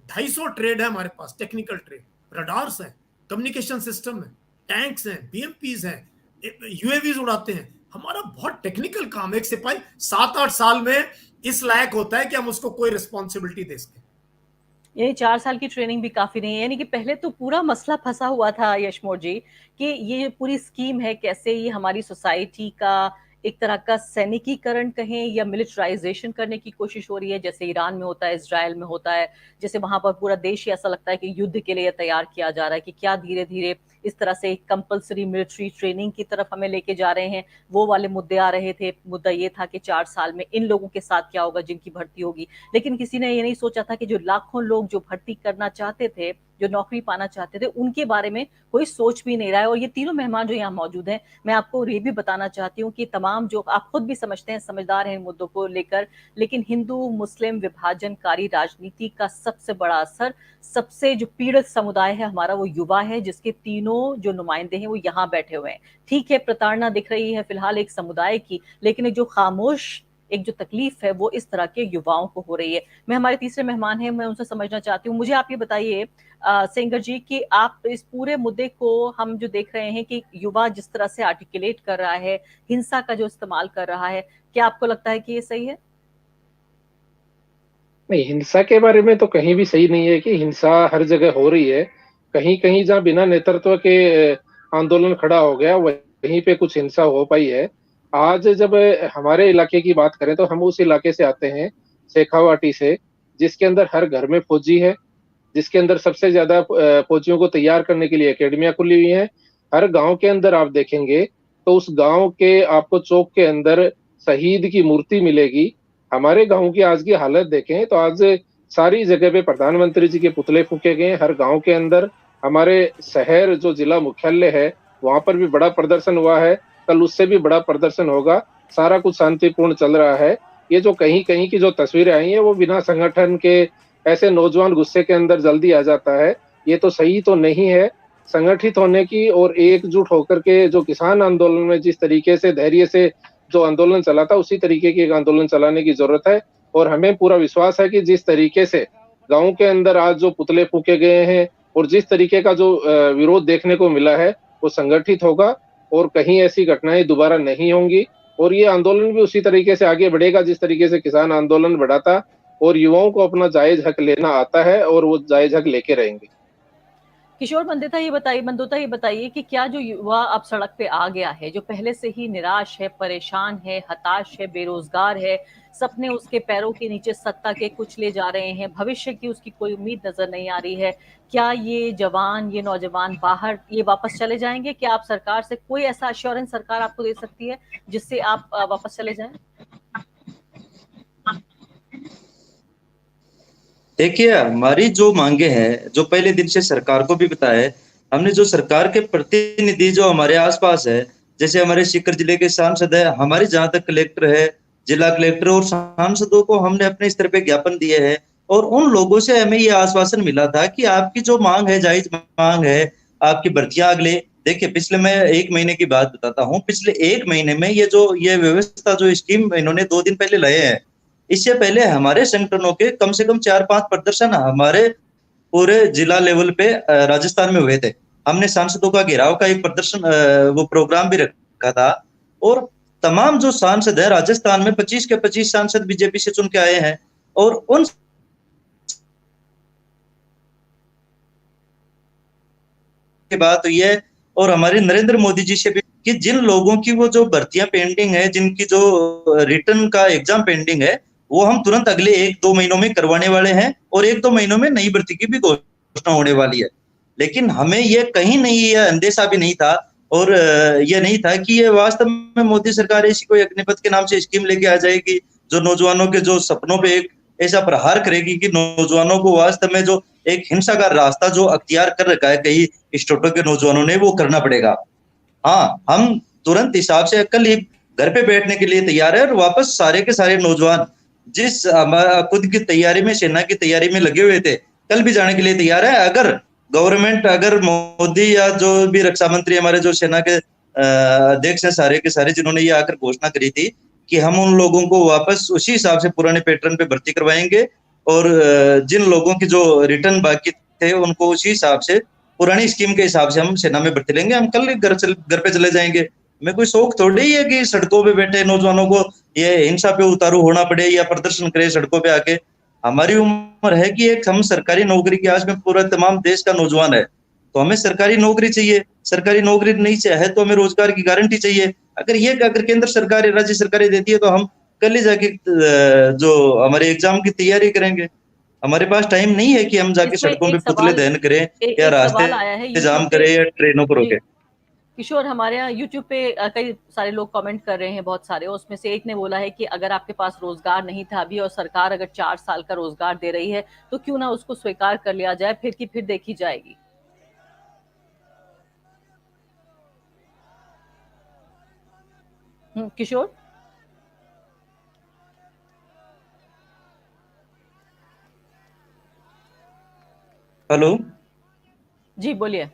250 ट्रेड है हमारे पास, टेक्निकल ट्रेड, रडार्स हैं, कम्युनिकेशन सिस्टम है, टैंक्स हैं, बीएमपीज हैं, यूएवीज उड़ाते हैं। हमारा बहुत टेक्निकल काम है। एक सिपाही 7-8 साल में इस लायक होता है कि हम उसको कोई रिस्पॉन्सिबिलिटी दे सकें। ये 4 साल की ट्रेनिंग भी काफी नहीं है। यानी कि पहले तो पूरा मसला फंसा हुआ था यशमोर जी, कि ये पूरी स्कीम है, कैसे ये हमारी सोसाइटी का एक तरह का सैनिकीकरण कहें या मिलिटराइजेशन करने की कोशिश हो रही है, जैसे ईरान में होता है, इजराइल में होता है, जैसे वहां पर पूरा देश ही ऐसा लगता है कि युद्ध के लिए तैयार किया जा रहा है, कि क्या धीरे धीरे इस तरह से कंपल्सरी मिलिट्री ट्रेनिंग की तरफ हमें लेके जा रहे हैं। वो वाले मुद्दे आ रहे थे। मुद्दा ये था कि 4 साल में इन लोगों के साथ क्या होगा जिनकी भर्ती होगी, लेकिन किसी ने ये नहीं सोचा था कि जो लाखों लोग जो भर्ती करना चाहते थे, जो नौकरी पाना चाहते थे, उनके बारे में कोई सोच भी नहीं रहा है। और ये तीनों मेहमान जो यहाँ मौजूद हैं, मैं आपको ये भी बताना चाहती हूँ कि तमाम, जो आप खुद भी समझते हैं, समझदार हैं इन मुद्दों को लेकर, लेकिन हिंदू मुस्लिम विभाजनकारी राजनीति का सबसे बड़ा असर, सबसे जो पीड़ित समुदाय है हमारा, वो युवा है, जिसके तीनों जो नुमाइंदे हैं वो यहाँ बैठे हुए हैं। ठीक है, प्रताड़ना दिख रही है फिलहाल एक समुदाय की, लेकिन जो खामोश एक जो तकलीफ है वो इस तरह के युवाओं को हो रही है। मैं हमारे तीसरे मेहमान हैं, मैं उनसे समझना चाहती हूँ। मुझे आप ये बताइए सेंगर जी कि आप इस पूरे मुद्दे को हम जो देख रहे हैं कि युवा जिस तरह से आर्टिकुलेट कर रहा है, हिंसा का जो इस्तेमाल कर रहा है, क्या आपको लगता है कि ये सही है? नहीं, हिंसा के बारे में तो कहीं भी सही नहीं है कि हिंसा हर जगह हो रही है। कहीं कहीं जहाँ बिना नेतृत्व के आंदोलन खड़ा हो गया वहीं पे कुछ हिंसा हो पाई है। आज जब हमारे इलाके की बात करें तो हम उस इलाके से आते हैं, शेखावाटी से, जिसके अंदर हर घर में फौजी है, जिसके अंदर सबसे ज्यादा फौजियों को तैयार करने के लिए एकेडमियां खुली हुई हैं। हर गांव के अंदर आप देखेंगे तो उस गांव के आपको चौक के अंदर शहीद की मूर्ति मिलेगी। हमारे गांव की आज की हालत देखें तो आज सारी जगह पे प्रधानमंत्री जी के पुतले फूके गए हर गांव के अंदर। हमारे शहर जो जिला मुख्यालय है वहां पर भी बड़ा प्रदर्शन हुआ है, कल उससे भी बड़ा प्रदर्शन होगा। सारा कुछ शांतिपूर्ण चल रहा है। ये जो कहीं कहीं की जो तस्वीरें आई हैं वो बिना संगठन के ऐसे नौजवान गुस्से के अंदर जल्दी आ जाता है, ये तो सही तो नहीं है। संगठित होने की और एकजुट होकर के जो किसान आंदोलन में जिस तरीके से धैर्य से जो आंदोलन चला था उसी तरीके की एक आंदोलन चलाने की जरूरत है। और हमें पूरा विश्वास है कि जिस तरीके से गांव के अंदर आज जो पुतले फूके गए हैं और जिस तरीके का जो विरोध देखने को मिला है वो संगठित होगा और कहीं ऐसी घटनाएं दोबारा नहीं होंगी। और ये आंदोलन भी उसी तरीके से आगे बढ़ेगा जिस तरीके से किसान आंदोलन बढ़ा था। और युवाओं को अपना जायज हक लेना आता है और वो जायज हक लेके रहेंगे। किशोर बंदोता ये बताइए कि क्या जो युवा अब सड़क पे आ गया है, जो पहले से ही निराश है, परेशान है, हताश है, बेरोजगार है, सपने उसके पैरों के नीचे सत्ता के कुचले जा रहे हैं, भविष्य की उसकी कोई उम्मीद नजर नहीं आ रही है, क्या ये जवान, ये नौजवान बाहर ये वापस चले जाएंगे? क्या आप सरकार से कोई ऐसा अश्योरेंस सरकार आपको दे सकती है जिससे आप वापस चले जाएं? देखिए, हमारी जो मांगे हैं, जो पहले दिन से सरकार को भी बताया है, हमने जो सरकार के प्रतिनिधि जो हमारे आसपास है, जैसे हमारे सीकर जिले के सांसद है, हमारी जहां तक कलेक्टर है, जिला कलेक्टर और सांसदों को हमने अपने स्तर पे ज्ञापन दिए हैं और उन लोगों से हमें ये आश्वासन मिला था कि आपकी जो मांग है, जायज मांग है, आपकी भर्तियां अगले देखिए पिछले मैं 1 महीने की बात बताता हूँ। पिछले 1 महीने में ये व्यवस्था जो स्कीम इन्होंने 2 दिन पहले लाए हैं, इससे पहले हमारे संगठनों के कम से कम 4-5 प्रदर्शन हमारे पूरे जिला लेवल पे राजस्थान में हुए थे। हमने सांसदों का घेराव का एक प्रदर्शन वो प्रोग्राम भी रखा था और तमाम जो सांसद है राजस्थान में 25 के 25 सांसद बीजेपी से चुन के आए हैं और उन के बात हुई है और हमारे नरेंद्र मोदी जी से भी कि जिन लोगों की वो जो भर्तियां पेंडिंग है, जिनकी जो रिटर्न का एग्जाम पेंडिंग है, वो हम तुरंत अगले 1-2 महीनों में करवाने वाले हैं और 1-2 महीनों में नई भर्ती की भी घोषणा होने वाली है। लेकिन हमें ये कहीं नहीं ये अंदेशा भी नहीं था और ये नहीं था कि ये वास्तव में मोदी सरकार ऐसी कोई अग्निपथ के नाम से स्कीम लेके आ जाएगी जो नौजवानों के जो सपनों पे एक ऐसा प्रहार करेगी कि नौजवानों को वास्तव में जो एक हिंसा का रास्ता जो अख्तियार कर रखा है कई स्टेटों के नौजवानों ने, वो करना पड़ेगा। हाँ, हम तुरंत हिसाब से कल ही घर पे बैठने के लिए तैयार है और वापस सारे के सारे नौजवान जिस खुद की तैयारी में, सेना की तैयारी में लगे हुए थे, कल भी जाने के लिए तैयार है। अगर गवर्नमेंट, अगर मोदी या जो भी रक्षा मंत्री हमारे जो सेना के अध्यक्ष हैं सारे के सारे, जिन्होंने ये आकर घोषणा करी थी कि हम उन लोगों को वापस उसी हिसाब से पुराने पैटर्न पे भर्ती करवाएंगे और जिन लोगों की जो रिटर्न बाकी थे उनको उसी हिसाब से पुरानी स्कीम के हिसाब से हम सेना में भर्ती लेंगे, हम कल घर पे चले जाएंगे। मैं कोई शौक थोड़ी है कि सड़कों पे बैठे नौजवानों को ये हिंसा पे उतारू होना पड़े या प्रदर्शन करे सड़कों पे आके। हमारी उम्र है कि एक हम सरकारी नौकरी की आज में पूरा तमाम देश का नौजवान है, तो हमें सरकारी नौकरी चाहिए। सरकारी नौकरी नहीं चाहिए तो हमें रोजगार की गारंटी चाहिए। अगर केंद्र सरकार, राज्य सरकारें देती है तो हम कल ही जाके जो हमारे एग्जाम की तैयारी करेंगे। हमारे पास टाइम नहीं है कि हम जाके सड़कों पे पुतले दहन करें या रास्ते जाम करें या ट्रेनों को रोके। किशोर, हमारे यहाँ यूट्यूब पे कई सारे लोग कमेंट कर रहे हैं, बहुत सारे। उसमें से एक ने बोला है कि अगर आपके पास रोजगार नहीं था अभी और सरकार अगर 4 साल का रोजगार दे रही है तो क्यों ना उसको स्वीकार कर लिया जाए, फिर देखी जाएगी। किशोर, हेलो जी बोलिए।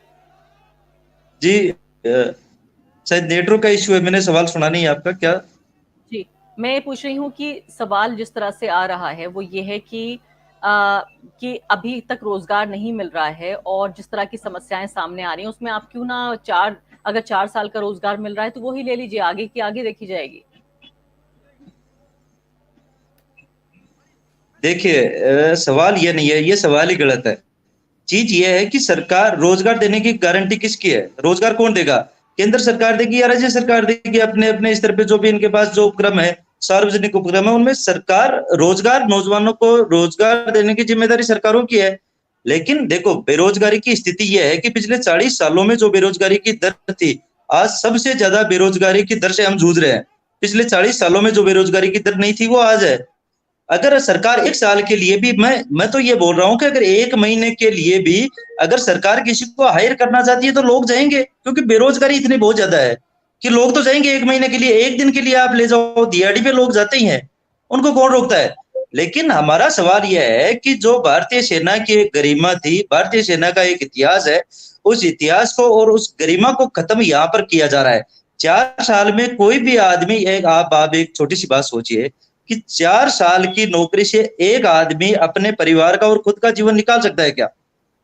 जी, शायद नेटवर्क का इश्यू है, मैंने सवाल सुना नहीं आपका। क्या? जी, मैं ये पूछ रही हूँ कि सवाल जिस तरह से आ रहा है वो ये है कि अभी तक रोजगार नहीं मिल रहा है और जिस तरह की समस्याएं सामने आ रही हैं उसमें आप क्यों ना अगर 4 साल का रोजगार मिल रहा है तो वो ही ले लीजिए, आगे की आगे देखी जाएगी। देखिए, सवाल ये नहीं है, ये सवाल ही गलत है। चीज ये है कि सरकार रोजगार देने की गारंटी किसकी है? रोजगार कौन देगा? केंद्र सरकार देगी या राज्य सरकार देगी? अपने अपने स्तर पे जो भी इनके पास जो उपक्रम है, सार्वजनिक उपक्रम है, उनमें सरकार रोजगार, नौजवानों को रोजगार देने की जिम्मेदारी सरकारों की है। लेकिन देखो, बेरोजगारी की स्थिति यह है कि पिछले 40 सालों में जो बेरोजगारी की दर थी, आज सबसे ज्यादा बेरोजगारी की दर से हम जूझ रहे हैं। पिछले 40 सालों में जो बेरोजगारी की दर नहीं थी वो आज है। अगर सरकार 1 साल के लिए भी, मैं तो ये बोल रहा हूं कि अगर 1 महीने के लिए भी अगर सरकार किसी को हायर करना चाहती है तो लोग जाएंगे, क्योंकि बेरोजगारी इतनी बहुत ज्यादा है कि लोग तो जाएंगे 1 महीने के लिए। 1 दिन के लिए आप ले जाओ, दिहाड़ी पे लोग जाते ही हैं, उनको कौन रोकता है? लेकिन हमारा सवाल यह है कि जो भारतीय सेना की एक गरिमा थी, भारतीय सेना का एक इतिहास है, उस इतिहास को और उस गरिमा को खत्म यहाँ पर किया जा रहा है। 4 साल में कोई भी आदमी, एक आप एक छोटी सी बात सोचिए कि 4 साल की नौकरी से एक आदमी अपने परिवार का और खुद का जीवन निकाल सकता है क्या?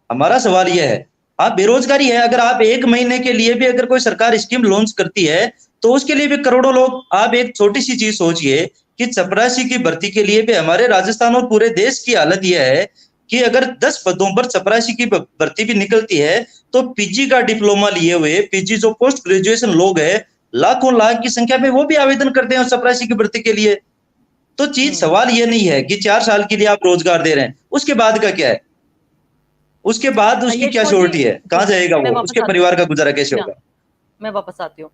हमारा सवाल यह है। हाँ, बेरोजगारी है। अगर आप 1 महीने के लिए भी अगर कोई सरकार स्कीम लॉन्च करती है तो उसके लिए भी करोड़ों लोग, आप एक छोटी सी चीज सोचिए कि चपरासी की भर्ती के लिए भी हमारे राजस्थान और पूरे देश की हालत यह है कि अगर 10 पदों पर चपरासी की भर्ती भी निकलती है तो पीजी का डिप्लोमा लिए हुए, पीजी जो पोस्ट ग्रेजुएशन लोग है, लाखों लाख की संख्या में वो भी आवेदन करते हैं चपरासी की भर्ती के लिए। तो चीज, सवाल ये नहीं है कि 4 साल के लिए आप रोजगार दे रहे हैं, उसके बाद का क्या है? उसके बाद उसकी क्या श्योरिटी है? कहाँ जाएगा वो? उसके परिवार का गुजारा कैसे होगा? मैं वापस आती हूँ।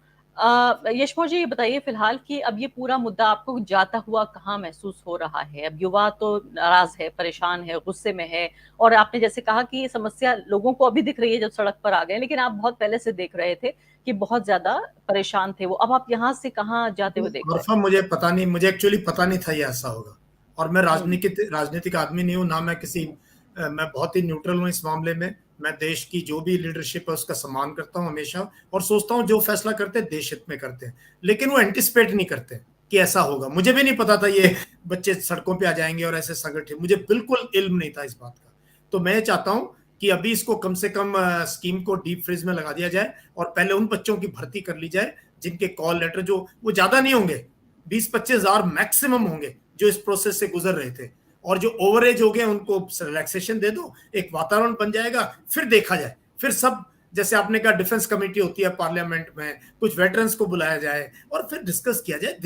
यशमोहन जी, ये बताइए फिलहाल कि अब ये पूरा मुद्दा आपको जाता हुआ कहाँ महसूस हो रहा है? अब युवा तो नाराज है, परेशान है, गुस्से में है, और आपने जैसे कहा कि ये समस्या लोगों को अभी दिख रही है जब सड़क पर आ गए, लेकिन आप बहुत पहले से देख रहे थे कि बहुत ज्यादा परेशान थे वो। अब आप यहाँ से कहाँ जाते हुए देख रहे हैं? मुझे पता नहीं, मुझे एक्चुअली पता नहीं था ये ऐसा होगा, और मैं राजनीतिक आदमी नहीं हूँ ना, मैं बहुत ही न्यूट्रल हूँ इस मामले में। मैं देश की जो भी लीडरशिप है उसका सम्मान करता हूँ हमेशा, और सोचता हूँ जो फैसला करते हैं देश हित में करते हैं, लेकिन वो एंटिसिपेट नहीं करते कि ऐसा होगा। मुझे भी नहीं पता था ये बच्चे सड़कों पे आ जाएंगे और ऐसे संगठित, मुझे बिल्कुल इल्म नहीं था इस बात का। तो मैं चाहता हूँ कि अभी इसको कम से कम स्कीम को डीप फ्रीज में लगा दिया जाए और पहले उन बच्चों की भर्ती कर ली जाए जिनके कॉल लेटर, जो वो ज्यादा नहीं होंगे, 20-25 हजार मैक्सिमम होंगे जो इस प्रोसेस से गुजर रहे थे, और जो ओवर एज हो गए उनको रिलैक्सेशन दे दो, एक वातावरण बन जाएगा, फिर देखा जाए। फिर सब, जैसे आपने कहा डिफेंस कमेटी होती है पार्लियामेंट में, कुछ वेटरन्स को बुलाया जाए और फिर डिस्कस किया जाए।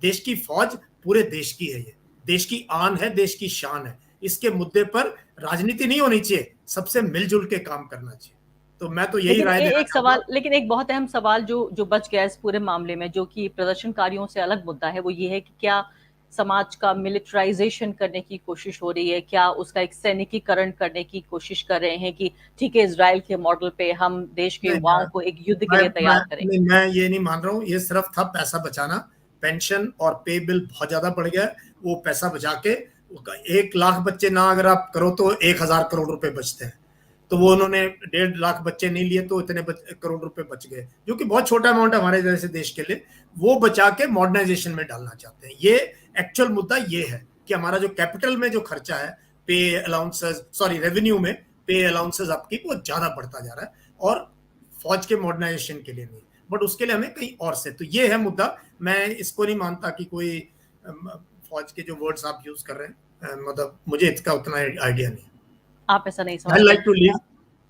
देश की फौज पूरे देश की है, ये देश की आन है, देश की शान है। इसके मुद्दे पर राजनीति नहीं होनी चाहिए, सबसे मिलजुल के काम करना चाहिए। तो मैं तो यही राय देना चाहूंगा। लेकिन एक बहुत अहम सवाल जो बच गया इस पूरे मामले में, जो कि प्रदर्शनकारियों से अलग मुद्दा है, वो ये है कि क्या समाज का मिलिटराइजेशन करने की कोशिश हो रही है? क्या उसका एक सैनिकीकरण करने की कोशिश कर रहे हैं कि ठीक है, इजराइल के मॉडल पे हम देश के युवाओं को एक युद्ध के लिए तैयार करेंगे? मैं ये नहीं मान रहा हूँ, ये सिर्फ था पैसा बचाना। पेंशन और पे बिल बहुत ज्यादा बढ़ गया, वो पैसा बचा के 1 लाख बच्चे ना अगर आप करो तो 1000 करोड़ रुपए बचते हैं। तो वो उन्होंने 1.5 लाख बच्चे नहीं लिए तो इतने करोड़ रुपए बच गए, जो कि बहुत छोटा अमाउंट है हमारे जैसे देश के लिए। वो बचा के मॉडर्नाइजेशन में डालना चाहते हैं। ये एक्चुअल मुद्दा ये है कि हमारा जो कैपिटल में जो खर्चा है, पे अलाउंसेस, सॉरी रेवेन्यू में पे अलाउंसेस आपकी वो ज्यादा बढ़ता जा रहा है, और फौज के मॉडर्नाइजेशन के लिए नहीं, बट उसके लिए हमें कहीं और से। तो ये है मुद्दा। मैं इसको नहीं मानता कि कोई फौज के जो वर्ड्स आप यूज कर रहे हैं, मतलब मुझे इसका उतना आइडिया नहीं। आप ऐसा नहीं समझते? I'd like to leave.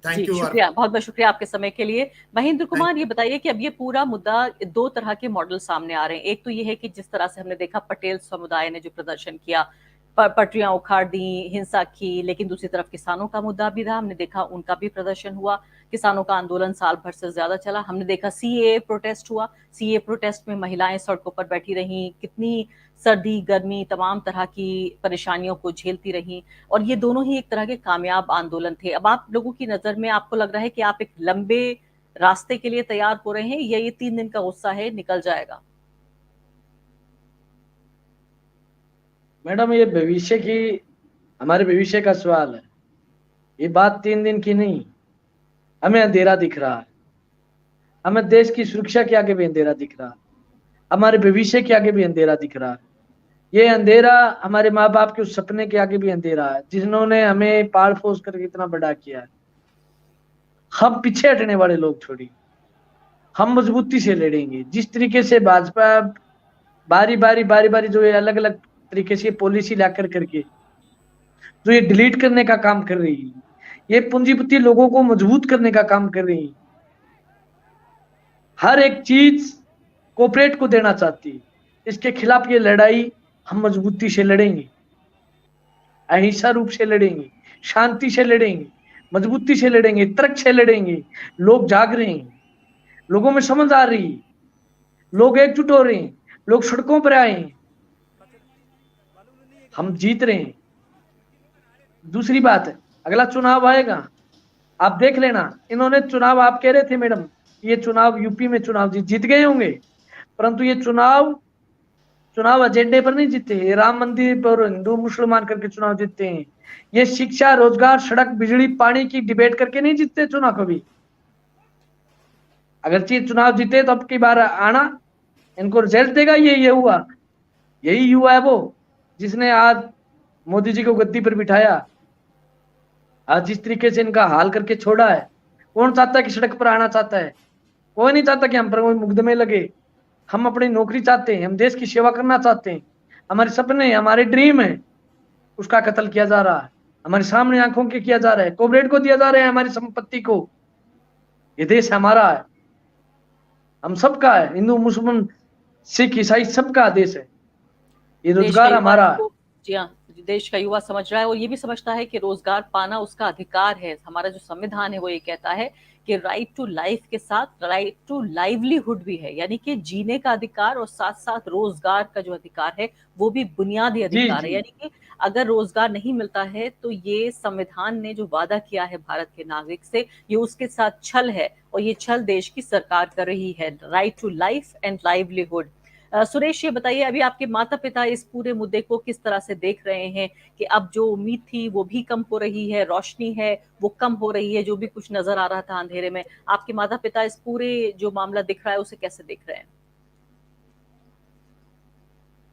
Thank you. शुक्रिया, बहुत बहुत शुक्रिया आपके समय के लिए। महेंद्र कुमार, ये बताइए कि अब ये पूरा मुद्दा, 2 तरह के मॉडल सामने आ रहे हैं। एक तो ये है कि जिस तरह से हमने देखा पटेल समुदाय ने जो प्रदर्शन किया, पटरियां उखाड़ दी, हिंसा की, लेकिन दूसरी तरफ किसानों का मुद्दा भी था, हमने देखा उनका भी प्रदर्शन हुआ, किसानों का आंदोलन साल भर से ज्यादा चला। हमने देखा सीए प्रोटेस्ट हुआ, सीए प्रोटेस्ट में महिलाएं सड़कों पर बैठी रहीं, कितनी सर्दी गर्मी तमाम तरह की परेशानियों को झेलती रहीं, और ये दोनों ही एक तरह के कामयाब आंदोलन थे। अब आप लोगों की नजर में आपको लग रहा है कि आप एक लंबे रास्ते के लिए तैयार हो रहे हैं, या ये 3 दिन का गुस्सा है, निकल जाएगा? मैडम, ये हमारे भविष्य का सवाल है। ये बात 3 दिन की नहीं। हमें अंधेरा दिख रहा है, हमें देश की सुरक्षा के आगे भी अंधेरा दिख रहा है। हमारे भविष्य के आगे भी अंधेरा दिख रहा है। ये अंधेरा हमारे माँ बाप के उस सपने के आगे भी अंधेरा है, जिन्होंने हमें पाल पोस करके इतना बड़ा किया है। हम पीछे हटने वाले लोग छोड़िए, हम मजबूती से लड़ेंगे। जिस तरीके से भाजपा बारी बारी जो ये अलग अलग तरीके से पॉलिसी लाकर करके जो ये डिलीट करने का काम कर रही है, ये पूंजीपति लोगों को मजबूत करने का काम कर रही है। हर एक चीज कॉर्पोरेट को देना चाहती है। इसके खिलाफ ये लड़ाई हम मजबूती से लड़ेंगे, अहिंसा रूप से लड़ेंगे, शांति से लड़ेंगे, मजबूती से लड़ेंगे, तर्क से लड़ेंगे। लोग जाग रहे हैं, लोगों में समझ आ रही है, लोग एकजुट हो रहे हैं, लोग सड़कों पर आए हैं, हम जीत रहे हैं। दूसरी बात है, अगला चुनाव आएगा, आप देख लेना। इन्होंने चुनाव, आप कह रहे थे मैडम, ये चुनाव यूपी में चुनाव जीत गए होंगे, परंतु ये चुनाव एजेंडे पर नहीं जीते। ये राम मंदिर पर हिंदू मुसलमान करके चुनाव जीतते हैं। ये शिक्षा, रोजगार, सड़क, बिजली, पानी की डिबेट करके नहीं जीतते चुनाव कभी। अगर चुनाव जीते तो अब की बार आना, इनको रिजल्ट देगा। ये हुआ, यही युवा है वो जिसने आज मोदी जी को गद्दी पर बिठाया। आज जिस तरीके से इनका हाल करके छोड़ा है, कौन चाहता है कि सड़क पर आना चाहता है? कोई नहीं चाहता कि हम पर कोई मुकदमे लगे। हम अपनी नौकरी चाहते हैं, हम देश की सेवा करना चाहते हैं। हमारे सपने, हमारे ड्रीम है, उसका कत्ल किया जा रहा है, हमारे सामने आंखों के किया जा रहा है। कॉर्पोरेट को दिया जा रहा है हमारी संपत्ति को। ये देश हमारा है, हम सबका है, हिंदू मुसलमान सिख ईसाई सबका देश है। ये रोजगार हमारा है। जी हाँ, देश का युवा समझ रहा है और ये भी समझता है कि रोजगार पाना उसका अधिकार है। हमारा जो संविधान है वो ये कहता है कि राइट टू लाइफ के साथ राइट टू लाइवलीहुड भी है, यानी कि जीने का अधिकार और साथ साथ रोजगार का जो अधिकार है वो भी बुनियादी अधिकार है। यानी कि अगर रोजगार नहीं मिलता है तो ये संविधान ने जो वादा किया है भारत के नागरिक से, ये उसके साथ छल है और ये छल देश की सरकार कर रही है। Right to life and livelihood. Suresh, ये बताइए, अभी आपके माता पिता इस पूरे मुद्दे को किस तरह से देख रहे हैं कि अब जो उम्मीद थी वो भी कम हो रही है, रोशनी है वो कम हो रही है, जो भी कुछ नजर आ रहा था अंधेरे में, आपके माता पिता इस पूरे जो मामला दिख रहा है उसे कैसे देख रहे हैं?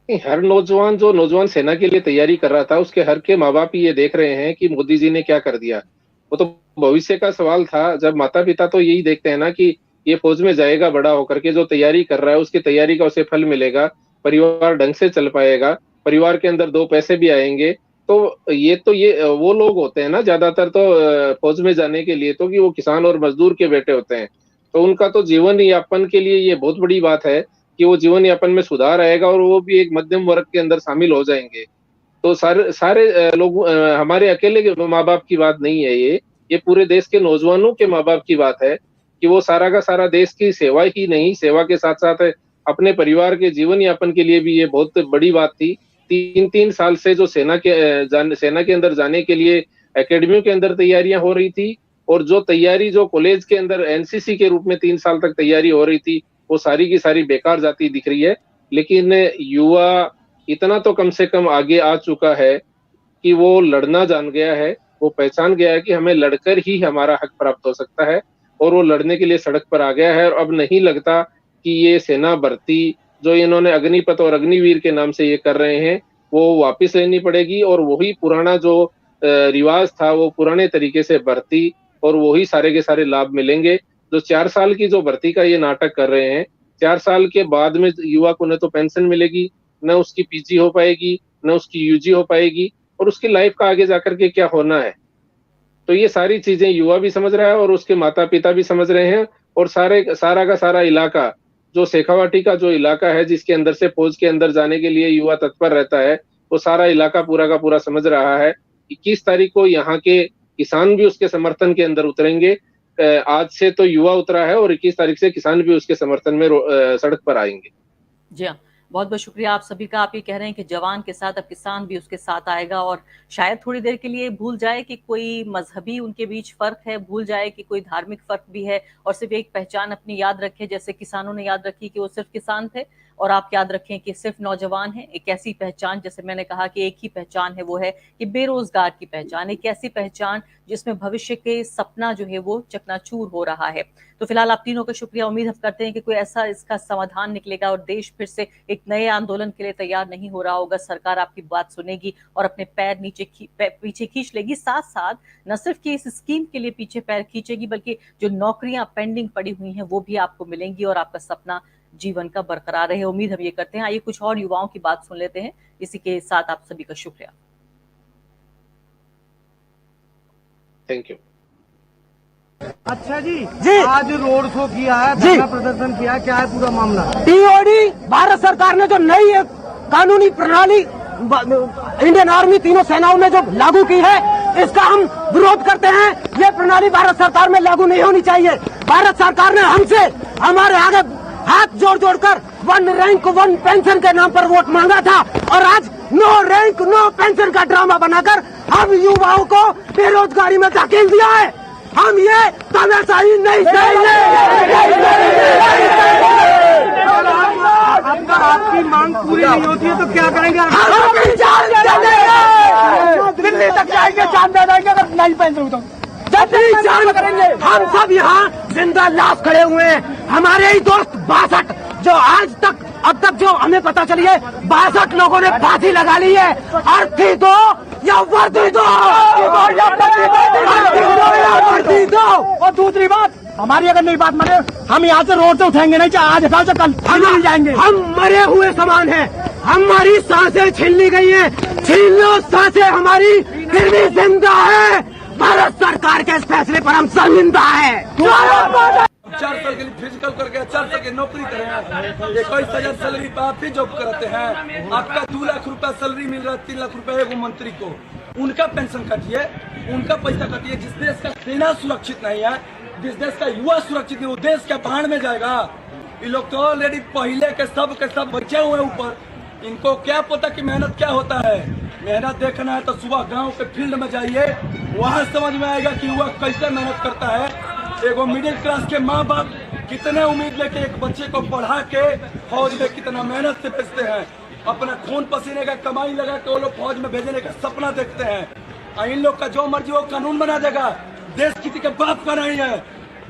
हर नौजवान जो नौजवान सेना के लिए तैयारी कर रहा था, उसके हर के माँ बाप ये देख रहे हैं कि मोदी जी ने क्या कर दिया। वो तो भविष्य का सवाल था। जब माता पिता तो यही देखते हैं ना कि ये फौज में जाएगा बड़ा होकर के, जो तैयारी कर रहा है उसकी तैयारी का उसे फल मिलेगा, परिवार ढंग से चल पाएगा, परिवार के अंदर दो पैसे भी आएंगे। तो ये वो लोग होते हैं ना ज्यादातर तो फौज में जाने के लिए तो कि वो किसान और मजदूर के बेटे होते हैं। तो उनका तो जीवन यापन के लिए ये बहुत बड़ी बात है कि वो जीवन यापन में सुधार आएगा और वो भी एक मध्यम वर्ग के अंदर शामिल हो जाएंगे। तो सारे लोग, हमारे अकेले के माँ बाप की बात नहीं है, ये पूरे देश के नौजवानों के माँ बाप की बात है कि वो सारा का सारा देश की सेवा ही नहीं, सेवा के साथ साथ अपने परिवार के जीवन यापन के लिए भी ये बहुत बड़ी बात थी। 3-3 साल से जो सेना के अंदर जाने के लिए एकेडमियों के अंदर तैयारियां हो रही थी, और जो तैयारी जो कॉलेज के अंदर एनसीसी के रूप में 3 साल तक तैयारी हो रही थी, वो सारी की सारी बेकार जाती दिख रही है। लेकिन युवा इतना तो कम से कम आगे आ चुका है कि वो लड़ना जान गया है, वो पहचान गया है कि हमें लड़कर ही हमारा हक प्राप्त हो सकता है, और वो लड़ने के लिए सड़क पर आ गया है। और अब नहीं लगता कि ये सेना भर्ती जो इन्होंने अग्निपथ और अग्निवीर के नाम से ये कर रहे हैं, वो वापस लेनी पड़ेगी, और वही पुराना जो रिवाज था, वो पुराने तरीके से भर्ती और वही सारे के सारे लाभ मिलेंगे। जो 4 साल की जो भर्ती का ये नाटक कर रहे हैं, 4 साल के बाद में युवा को न तो पेंशन मिलेगी, न उसकी पीजी हो पाएगी, न उसकी यूजी हो पाएगी, और उसकी लाइफ का आगे जाकर के क्या होना है। तो ये सारी चीजें युवा भी समझ रहा है और उसके माता पिता भी समझ रहे हैं, और सारा का सारा इलाका, जो शेखावाटी का जो इलाका है जिसके अंदर से फौज के अंदर जाने के लिए युवा तत्पर रहता है, वो सारा इलाका पूरा का पूरा समझ रहा है। 21 तारीख को यहाँ के किसान भी उसके समर्थन के अंदर उतरेंगे। आज से तो युवा उतरा है और 21 तारीख से किसान भी उसके समर्थन में सड़क पर आएंगे। जी हाँ, बहुत बहुत शुक्रिया आप सभी का। आप ये कह रहे हैं कि जवान के साथ अब किसान भी उसके साथ आएगा, और शायद थोड़ी देर के लिए भूल जाए कि कोई मजहबी उनके बीच फर्क है, भूल जाए कि कोई धार्मिक फर्क भी है, और सिर्फ एक पहचान अपनी याद रखे, जैसे किसानों ने याद रखी कि वो सिर्फ किसान थे, और आप याद रखें कि सिर्फ नौजवान हैं, एक ऐसी पहचान, जैसे मैंने कहा कि एक ही पहचान है, वो है कि बेरोजगार की पहचान, एक ऐसी पहचान जिसमें भविष्य के सपना जो है वो चकनाचूर हो रहा है। तो फिलहाल आप तीनों का शुक्रिया। उम्मीद हम करते हैं कि कोई ऐसा इसका समाधान निकलेगा और देश फिर से एक नए आंदोलन के लिए तैयार नहीं हो रहा होगा। सरकार आपकी बात सुनेगी और अपने पैर पीछे खींच लेगी। साथ साथ न सिर्फ कि इस स्कीम के लिए पीछे पैर खींचेगी, बल्कि जो नौकरियां पेंडिंग पड़ी हुई हैं वो भी आपको मिलेंगी और आपका सपना जीवन का बरकरार रहे, उम्मीद हम ये करते हैं। आइए कुछ और युवाओं की बात सुन लेते हैं। इसी के साथ आप सभी का शुक्रिया। Thank you. अच्छा जी आज रोड शो किया है, धरना प्रदर्शन किया है, क्या है पूरा मामला? टीओडी भारत सरकार ने जो नई कानूनी प्रणाली इंडियन आर्मी तीनों सेनाओं में जो लागू की है, इसका हम विरोध करते हैं। ये प्रणाली भारत सरकार में लागू नहीं होनी चाहिए। भारत सरकार ने हमसे हमारे आगे हाथ जोड़ जोड़कर 1 रैंक 1 पेंशन के नाम पर वोट मांगा था और आज 9 रैंक 9 पेंशन का ड्रामा बनाकर हम युवाओं को बेरोजगारी में धकेल दिया है। हम ये तानाशाही नहीं सहेंगे। आपकी मांग पूरी नहीं होती है तो क्या करेंगे? दिल्ली तक जाएंगे, जान दे देंगे अगर नहीं पेंशन तो जान करेंगे। हम सब यहाँ जिंदा लाश खड़े हुए हैं। हमारे ही दोस्त 62 जो आज तक अब तक जो हमें पता चली है 62 लोगों ने फांसी लगा ली है। अर्थी दो या वर्दी दो, वर्दी दो। और दूसरी बात, हमारी अगर नई बात माने, हम यहाँ से रोड से उठेंगे नहीं, चाहे आज कल से कल हम जाएंगे। हम मरे हुए समान हैं, हमारी सांसें छीन ली गई हैं। छीन लो सांसें हमारी, फिर भी जिंदा है। भारत सरकार के इस फैसले पर हम शर्मिंदा है। 4 साल के लिए फिजिकल करके 4 साल की नौकरी करें, 21,000 सैलरी पे आप भी जॉब कराते हैं। आपका 2 लाख रुपया सैलरी मिल रहा है, 3 लाख रुपया एगो मंत्री को, उनका पेंशन काटिए, उनका पैसा काटिए। जिस देश का सेना सुरक्षित नहीं है, जिस देश का युवा सुरक्षित नहीं, वो देश के भाड़ में जाएगा। ये लोग तो ऑलरेडी पहले के सब बचे हुए ऊपर। इनको क्या पता कि मेहनत क्या होता है। मेहनत देखना है तो सुबह गांव के फील्ड में जाइए, वहां समझ में आएगा कि युवा कैसे मेहनत करता है। एगो मिडिल क्लास के माँ बाप कितने उम्मीद लेके एक बच्चे को पढ़ा के फौज में कितना मेहनत से भेजते हैं, अपना खून पसीने का कमाई लगा के वो लोग फौज में भेजने का सपना देखते हैं। इन लोग का जो मर्जी वो कानून बना देगा, देश किसी के बाप का नहीं है।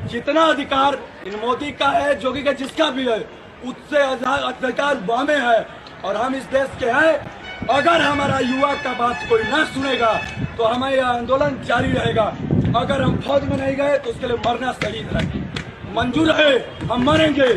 जितना अधिकार इन मोदी का है, जोगी का जिसका भी है, उससे अधिकार बामे है और हम इस देश के हैं। अगर हमारा युवा का बात कोई ना सुनेगा तो हमारा आंदोलन जारी रहेगा। अगर हम फौज में नहीं गए तो उसके लिए मरना शहीद है, मंजूर है, हम मरेंगे।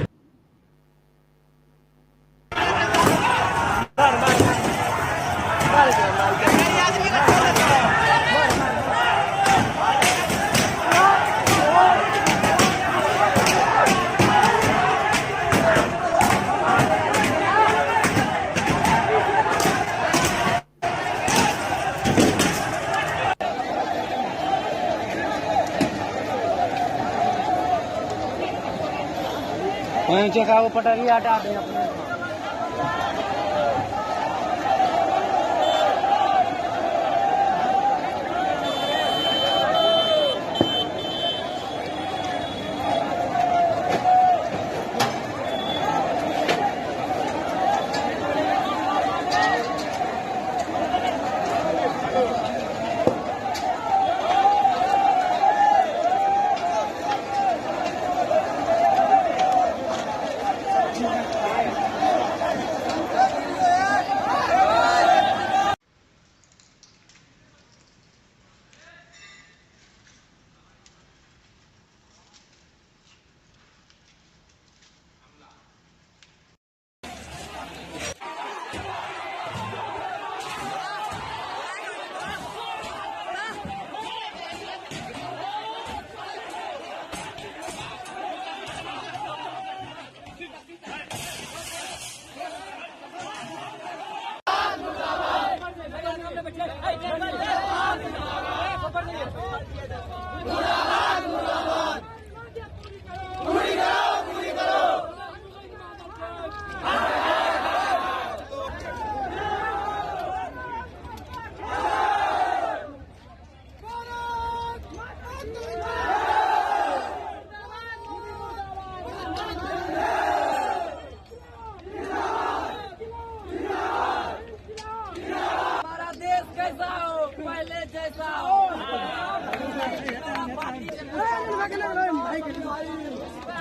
वो पटरी हटा दें अपने।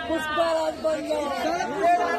पुष्पराज बन जाओ।